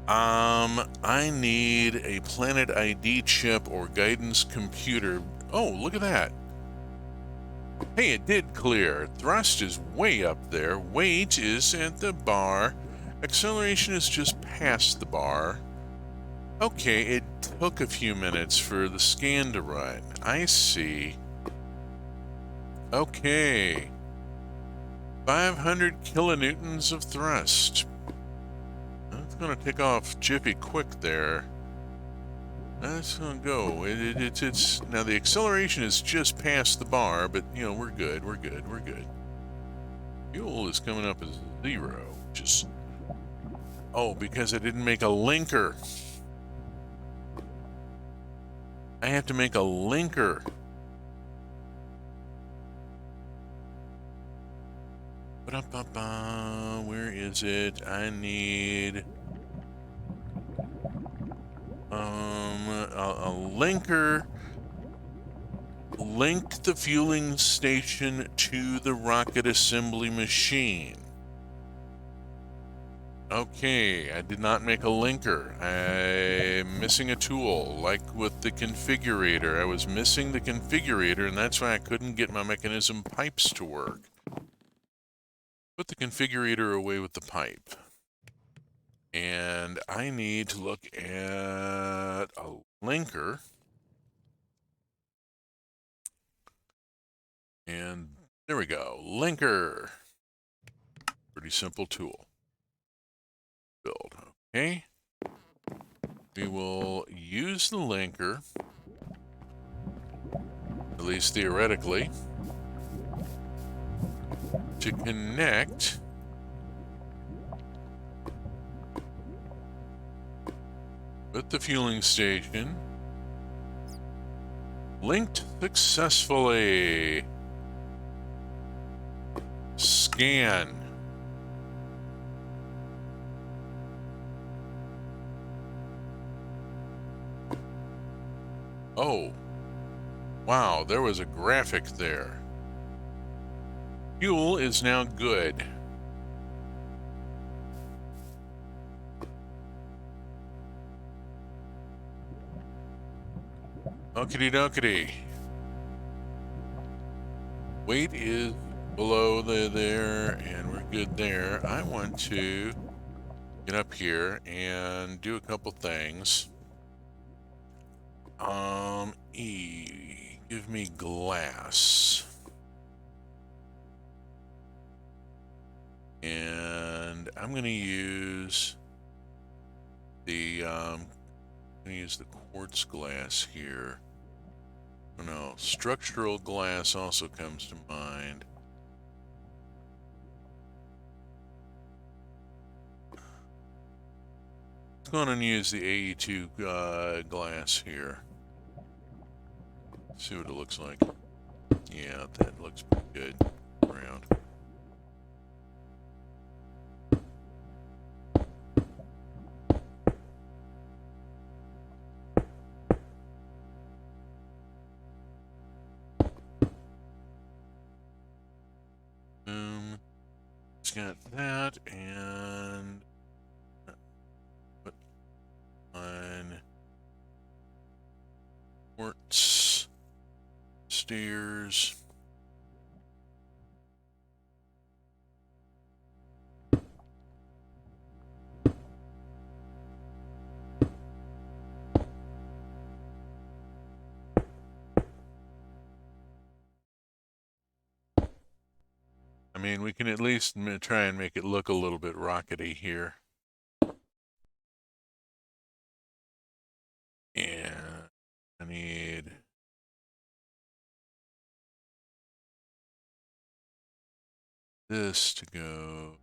I need a Planet ID chip or guidance computer. Oh, look at that. Hey, it did clear. Thrust is way up there. Weight is at the bar. Acceleration is just past the bar. Okay, it took a few minutes for the scan to run. I see. Okay. 500 kilonewtons of thrust. That's gonna take off jiffy quick there. That's gonna go. It's now the acceleration is just past the bar, but you know we're good. We're good. We're good. Fuel is coming up as 0, which is because I didn't make a linker. I have to make a linker. Where is it? I need a linker. Link the fueling station to the rocket assembly machine. Okay, I did not make a linker. I'm missing a tool, like with the configurator. I was missing the configurator, and that's why I couldn't get my mechanism pipes to work. Put the configurator away with the pipe. And I need to look at a linker. And there we go, linker. Pretty simple tool. Build, okay. We will use the linker, at least theoretically, to connect with the fueling station. Linked successfully. Scan. Oh, wow, there was a graphic there. Fuel is now good. Okie dokie. Weight is below there, and we're good there. I want to get up here and do a couple things. Give me glass. And I'm gonna use the quartz glass here. Oh no, structural glass also comes to mind. Let's go on and use the AE2 glass here. See what it looks like. Yeah, that looks pretty good. Round. It's got that, and put on quartz stairs. I mean, we can at least try and make it look a little bit rockety here. And I need this to go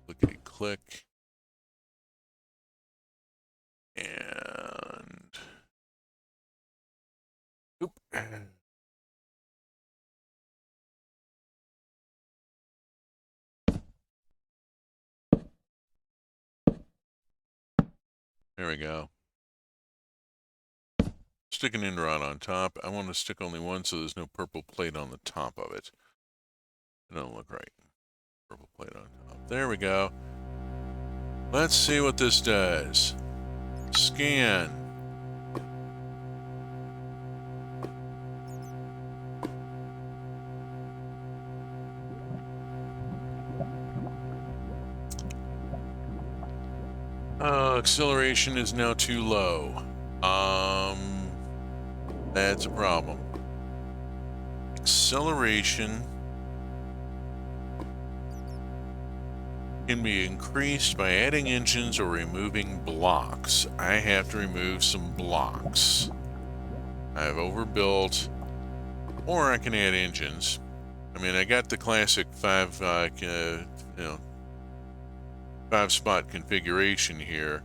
clickety click. And oop. There we go. Stick an end rod on top. I want to stick only one so there's no purple plate on the top of it. It doesn't look right. Purple plate on top. There we go. Let's see what this does. Scan. Acceleration is now too low. That's a problem. Acceleration can be increased by adding engines or removing blocks. I have to remove some blocks. I've overbuilt, or I can add engines. I mean, I got the classic five spot configuration here,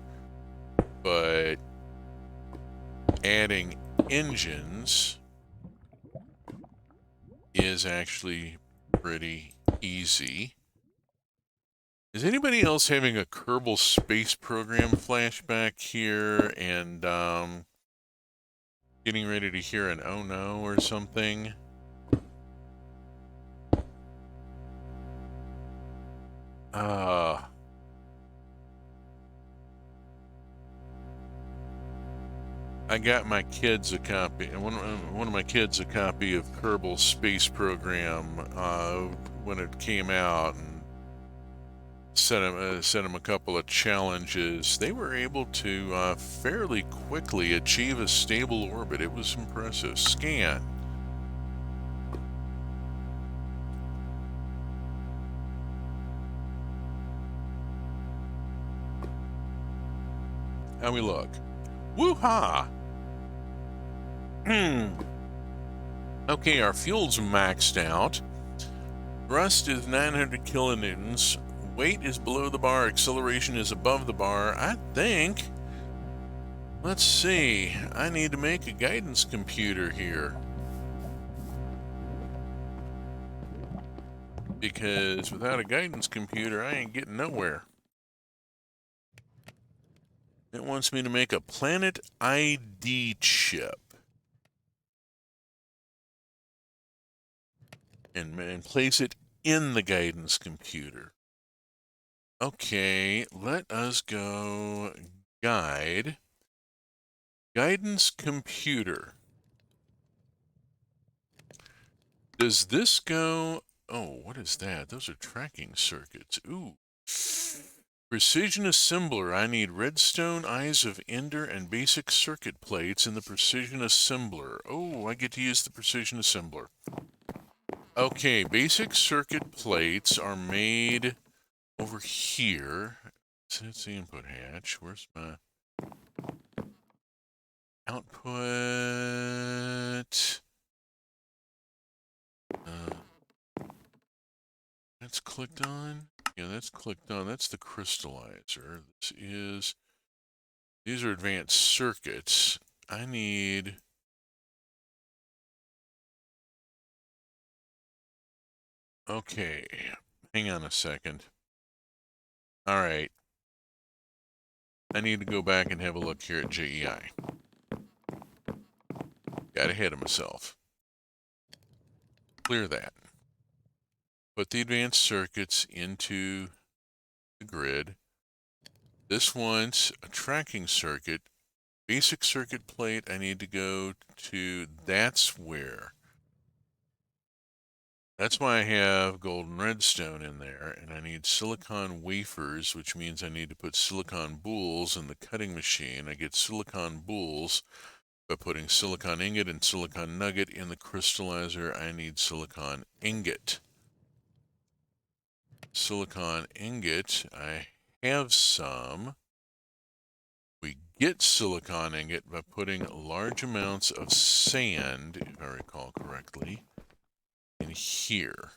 but adding engines is actually pretty easy. Is anybody else having a Kerbal Space Program flashback here and getting ready to hear an oh no or something? I got my kids a copy, one of my kids a copy of Kerbal Space Program when it came out, and set him a couple of challenges. They were able to fairly quickly achieve a stable orbit. It was impressive. Scan. How we look? Woo-ha! Okay, our fuel's maxed out. Thrust is 900 kilonewtons. Weight is below the bar. Acceleration is above the bar. I think. Let's see. I need to make a guidance computer here. Because without a guidance computer, I ain't getting nowhere. It wants me to make a planet ID chip. And place it in the guidance computer. Okay, let us go guidance computer. Does this go? Oh, what is that? Those are tracking circuits. Ooh. Precision assembler. I need redstone, eyes of ender, and basic circuit plates in the precision assembler. Oh, I get to use the precision assembler. Okay, basic circuit plates are made over here. So that's the input hatch. Where's my output? That's clicked on. Yeah, that's clicked on. That's the crystallizer. These are advanced circuits. I need. Okay, hang on a second. All right. I need to go back and have a look here at JEI. Got ahead of myself. Clear that. Put the advanced circuits into the grid. This one's a tracking circuit. Basic circuit plate, I need to go to, that's where. That's why I have golden redstone in there, and I need silicon wafers, which means I need to put silicon boules in the cutting machine. I get silicon boules by putting silicon ingot and silicon nugget in the crystallizer. I need silicon ingot. Silicon ingot, I have some. We get silicon ingot by putting large amounts of sand, if I recall correctly, in here.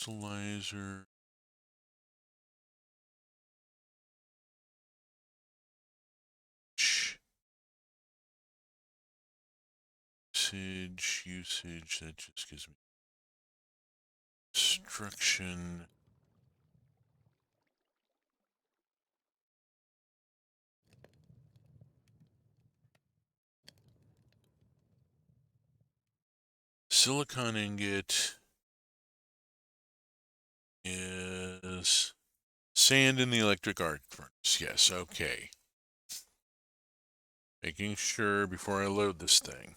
crystallizer. Usage, that just gives me instruction. Silicon ingot is sand in the electric arc furnace. Yes, okay. Making sure before I load this thing.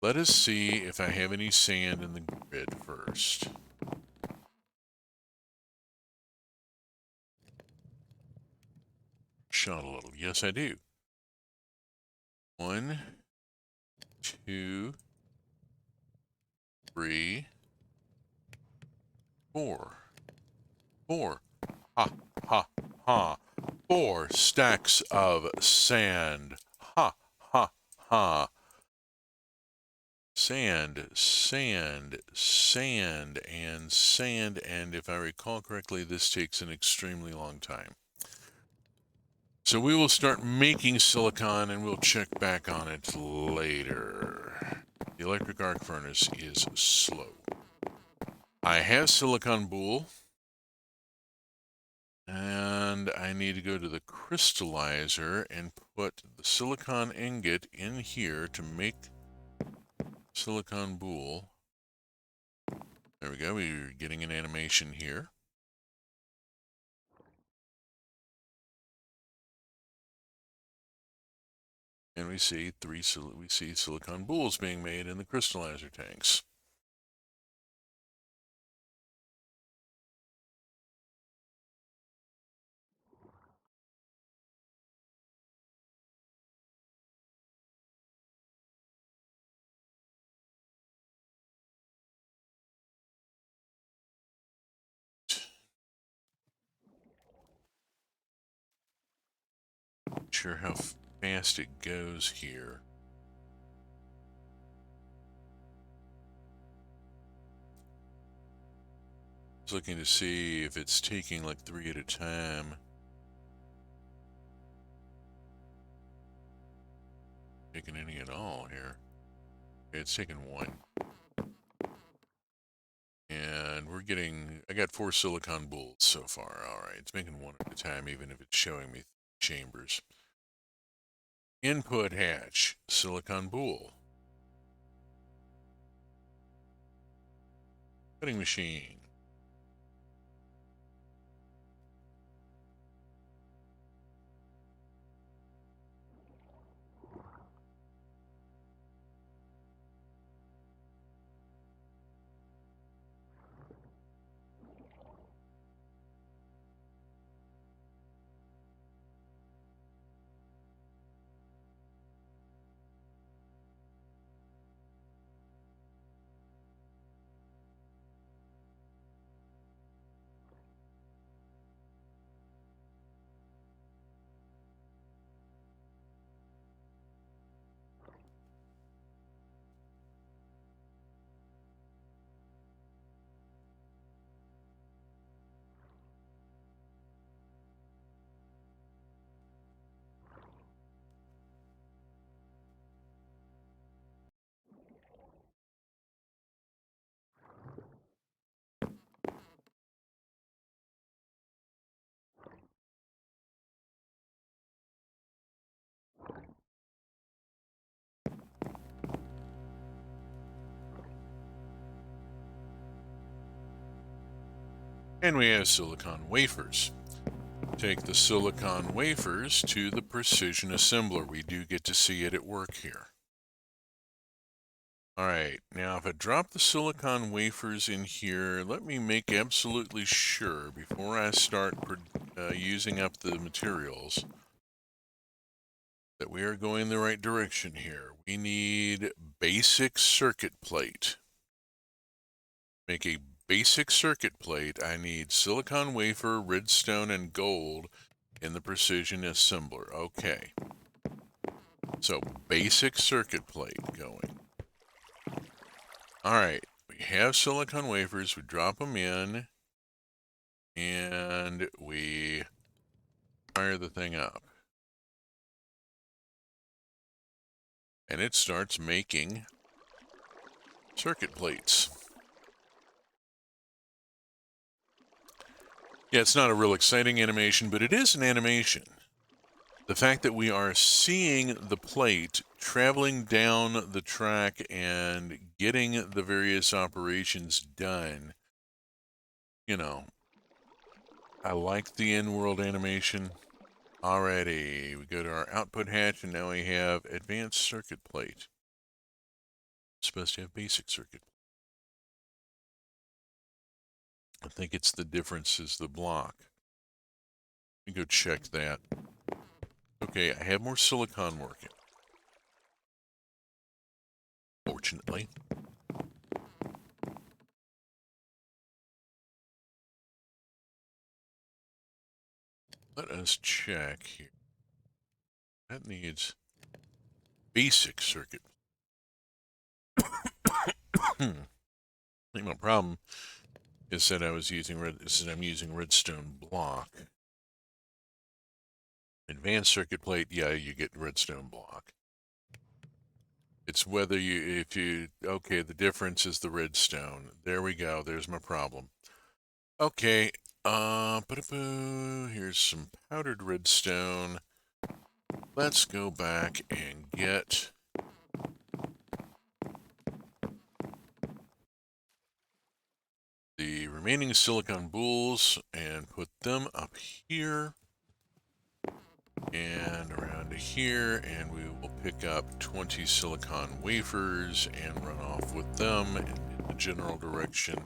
Let us see if I have any sand in the grid first. Shot a little. Yes, I do. 1, 2, 3, 4. 4. Ha, ha, ha. 4 stacks of sand. Ha, ha, ha. Sand, sand, sand, and sand. And if I recall correctly, this takes an extremely long time. So we will start making silicon and we'll check back on it later. The electric arc furnace is slow. I have silicon boule. And I need to go to the crystallizer and put the silicon ingot in here to make silicon boule. There we go. We're getting an animation here. And we see silicon boules being made in the crystallizer tanks. Not sure how fast it goes here. I was looking to see if it's taking like 3 at a time. Taking any at all here. It's taking 1. And we're getting, I got 4 silicon boules so far. All right, it's making 1 at a time, even if it's showing me chambers. Input hatch, silicon boule. Cutting machine. And we have silicon wafers. Take the silicon wafers to the precision assembler. We do get to see it at work here. All right, now if I drop the silicon wafers in here, let me make absolutely sure before I start using up the materials that we are going the right direction here. We need basic circuit plate. Make a basic circuit plate. I need silicon wafer, redstone, and gold in the precision assembler. Okay. So basic circuit plate going. All right. We have silicon wafers, we drop them in, and we fire the thing up. And it starts making circuit plates. Yeah, it's not a real exciting animation, but it is an animation. The fact that we are seeing the plate traveling down the track and getting the various operations done, you know, I like the in-world animation. Alrighty, we go to our output hatch, and now we have advanced circuit plate. It's supposed to have basic circuit. I think it's the difference is the block. Let me go check that. Okay, I have more silicon working. Fortunately. Let us check here. That needs basic circuit. I think my problem is that I'm using redstone block. Advanced circuit plate, yeah, you get redstone block. It's whether okay, the difference is the redstone. There we go, there's my problem. Okay, here's some powdered redstone. Let's go back and get the remaining silicon boules and put them up here and around to here, and we will pick up 20 silicon wafers and run off with them in the general direction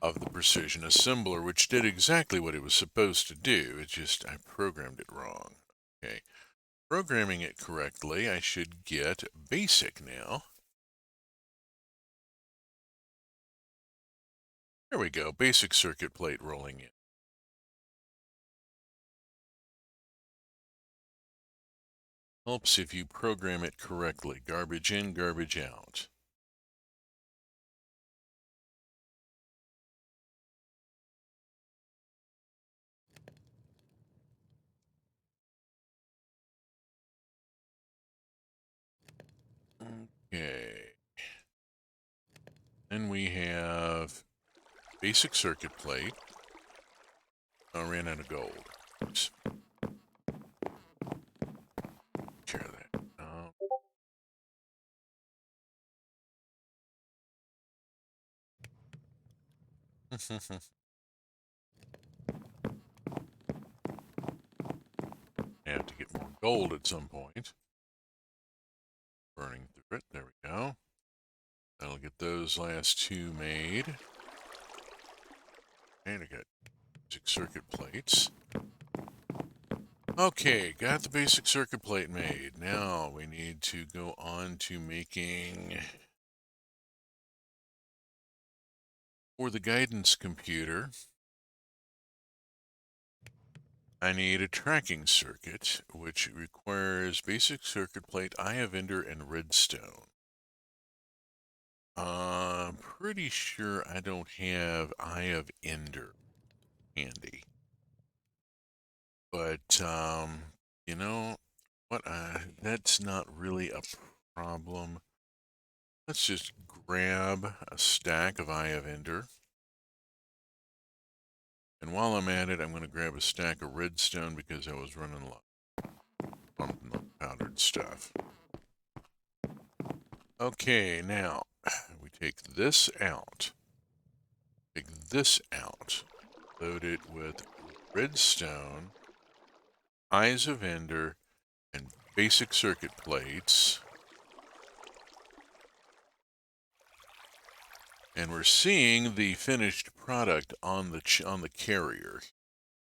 of the precision assembler, which did exactly what it was supposed to do. It's just I programmed it wrong. Okay, programming it correctly, I should get basic now. There we go, basic circuit plate rolling in. Helps if you program it correctly. Garbage in, garbage out. Okay. Then we have basic circuit plate. I ran out of gold. Oops. Share that. I have to get more gold at some point. Burning through it. There we go. That'll get those last two made. And I got basic circuit plates. Okay, got the basic circuit plate made. Now we need to go on to making, for the guidance computer, I need a tracking circuit, which requires basic circuit plate, eye of ender, and redstone. I'm pretty sure I don't have eye of ender handy. But, you know what? That's not really a problem. Let's just grab a stack of eye of ender. And while I'm at it, I'm going to grab a stack of redstone because I was running low on the powdered stuff. Okay, now we take this out, load it with redstone, eyes of ender, and basic circuit plates. And we're seeing the finished product on the carrier,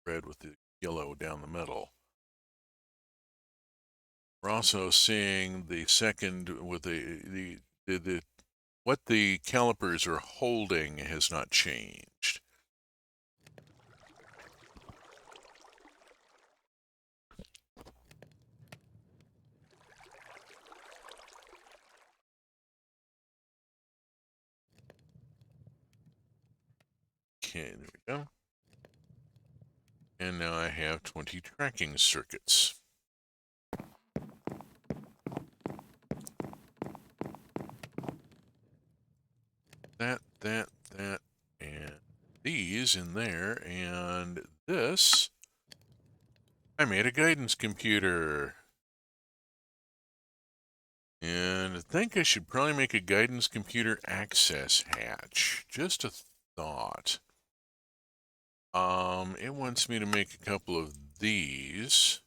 red with the yellow down the middle. We're also seeing the second with what the calipers are holding has not changed. Okay, there we go. And now I have 20 tracking circuits. That, and these in there, and this. I made a guidance computer. And I think I should probably make a guidance computer access hatch. Just a thought. It wants me to make a couple of these.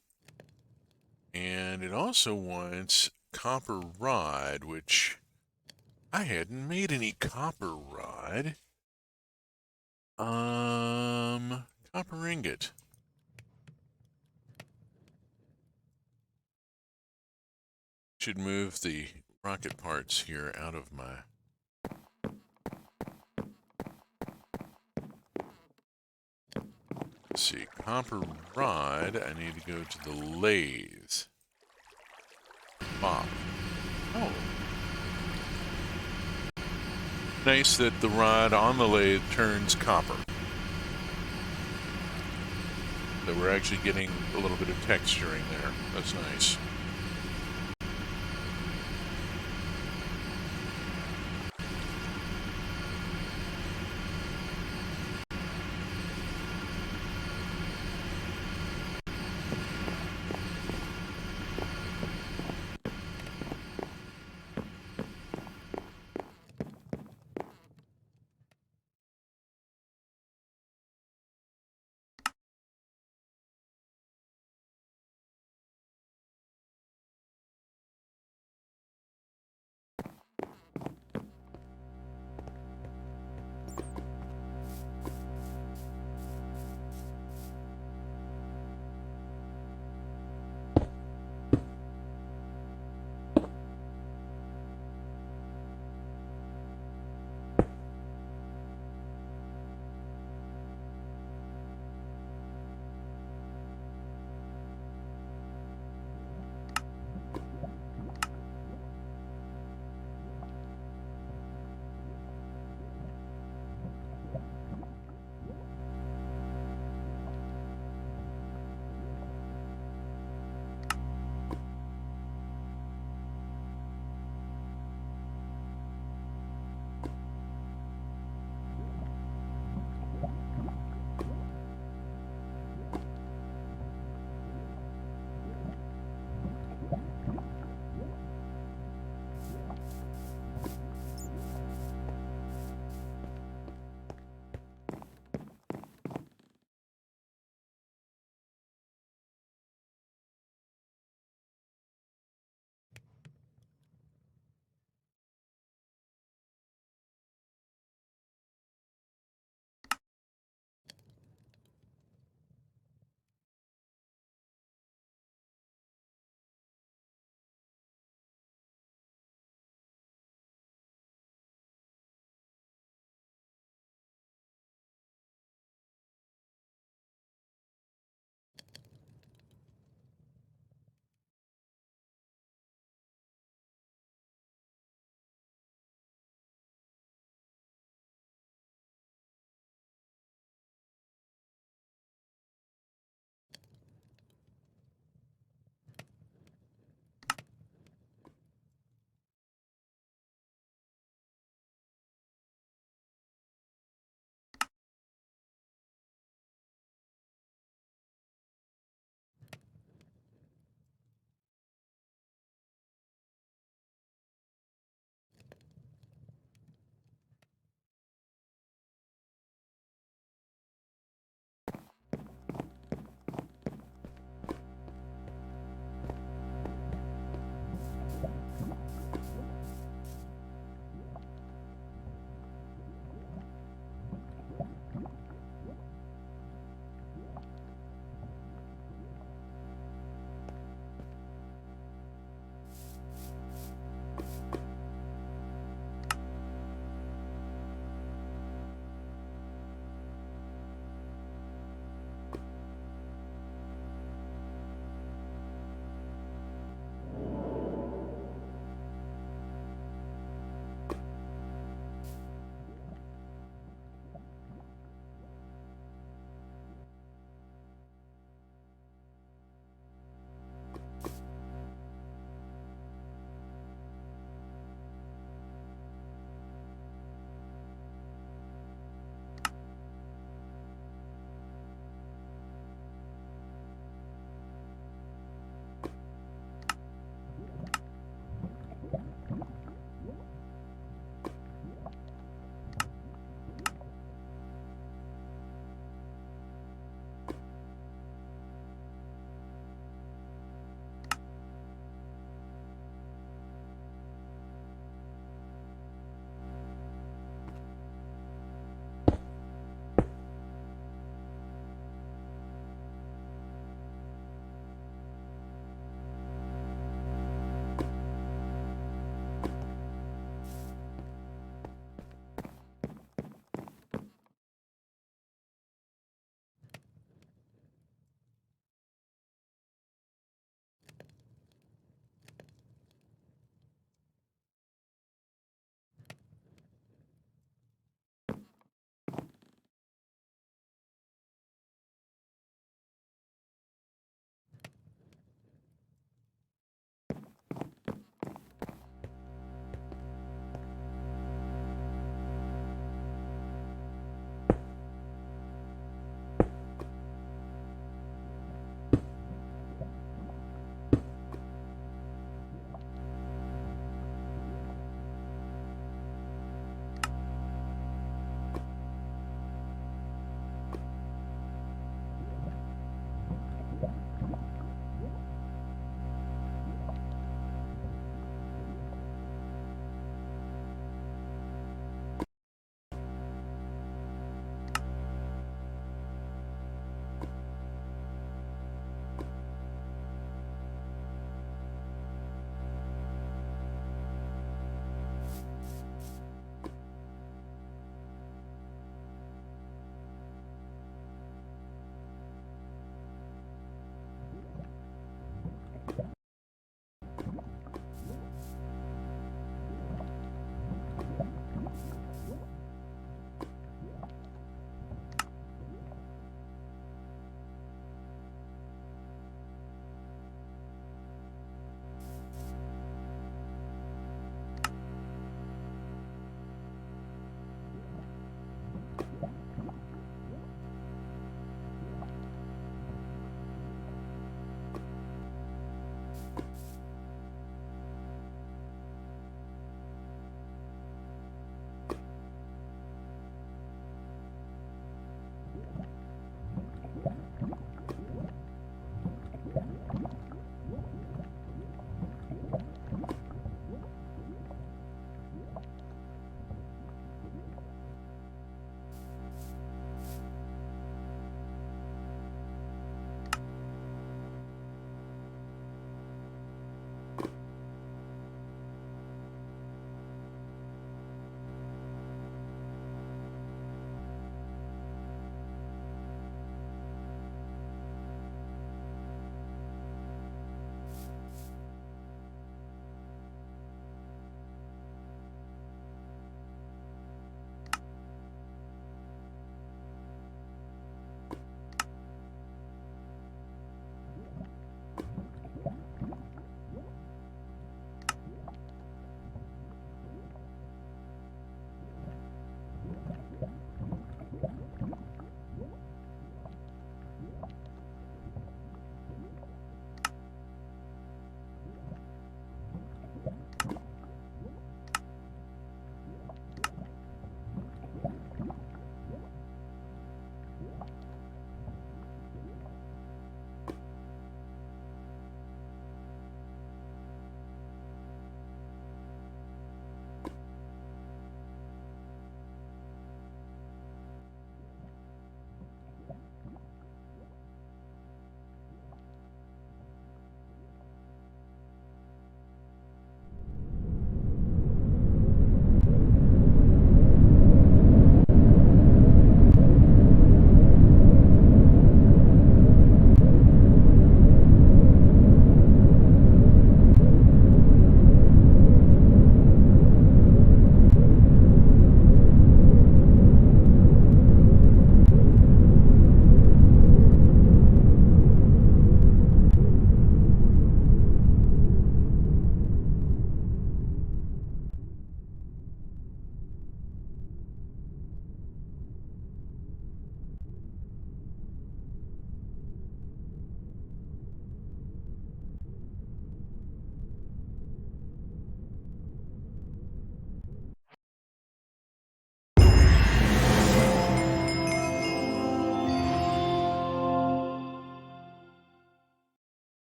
And it also wants copper rod, which I hadn't made any copper rod. Copper ingot. Should move the rocket parts here out of my... Let's see, copper rod, I need to go to the lathe. Pop. Oh. Nice that the rod on the lathe turns copper. So we're actually getting a little bit of texturing there. That's nice.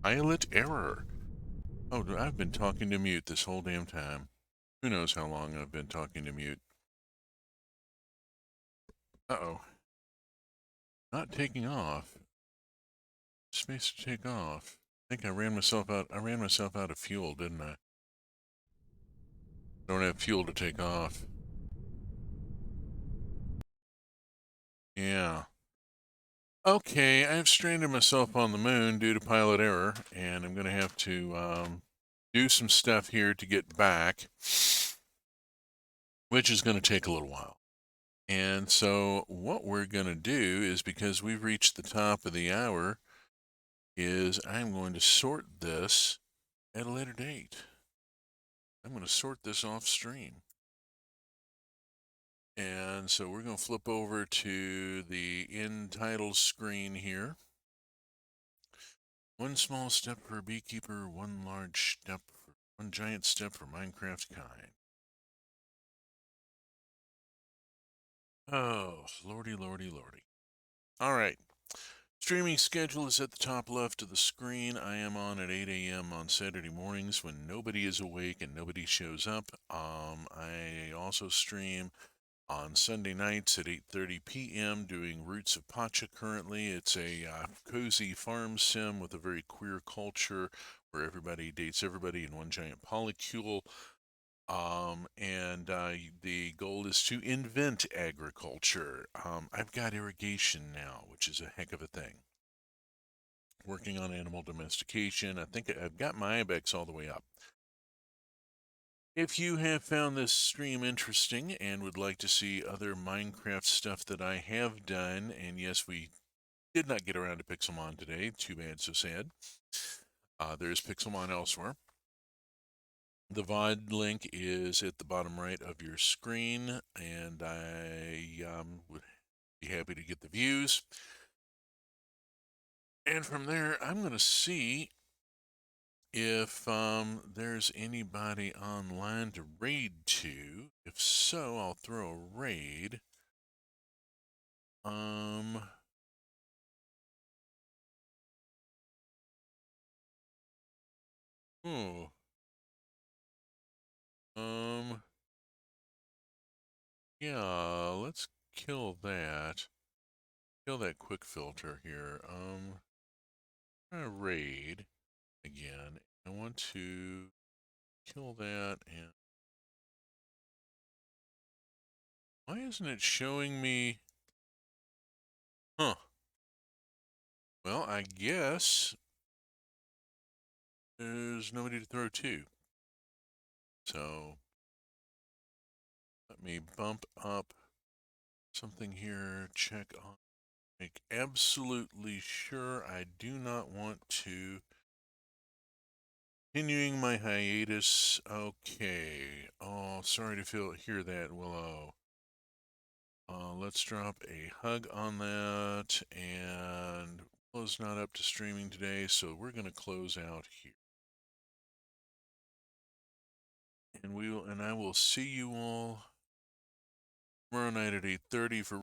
Pilot error. Oh, I've been talking to mute this whole damn time. Who knows how long I've been talking to mute. Uh-oh. Not taking off. Space to take off. I think I ran myself out. I ran myself out of fuel, didn't I? Don't have fuel to take off. Yeah. Okay, I've stranded myself on the moon due to pilot error, and I'm going to have to do some stuff here to get back, which is going to take a little while. And so what we're going to do is, because we've reached the top of the hour, is I'm going to sort this at a later date. I'm going to sort this off stream. And so we're going to flip over to the end title screen here. One small step for a beekeeper, one giant step for Minecraft kind. Oh, lordy, lordy, lordy. All right. Streaming schedule is at the top left of the screen. I am on at 8 a.m. on Saturday mornings when nobody is awake and nobody shows up. I also stream on Sunday nights at 8:30 p.m. doing Roots of Pacha currently. It's a cozy farm sim with a very queer culture where everybody dates everybody in one giant polycule. And the goal is to invent agriculture. I've got irrigation now, which is a heck of a thing. Working on animal domestication. I think I've got my ibex all the way up. If you have found this stream interesting and would like to see other Minecraft stuff that I have done, and yes, we did not get around to Pixelmon today, too bad, so sad. There's Pixelmon elsewhere. The VOD link is at the bottom right of your screen, and I would be happy to get the views. And from there, I'm going to see if there's anybody online to raid to. If so, I'll throw a raid. Oh. Yeah, let's kill that. Kill that quick filter here. I'm gonna raid again. I want to kill that, and why isn't it showing me? Huh. Well, I guess there's nobody to throw to. So let me bump up something here. Check on. Make absolutely sure I do not want to. Continuing my hiatus. Okay. Oh, sorry to hear that, Willow. Let's drop a hug on that, and Willow's not up to streaming today, so we're going to close out here. And I will see you all tomorrow night at 8:30 for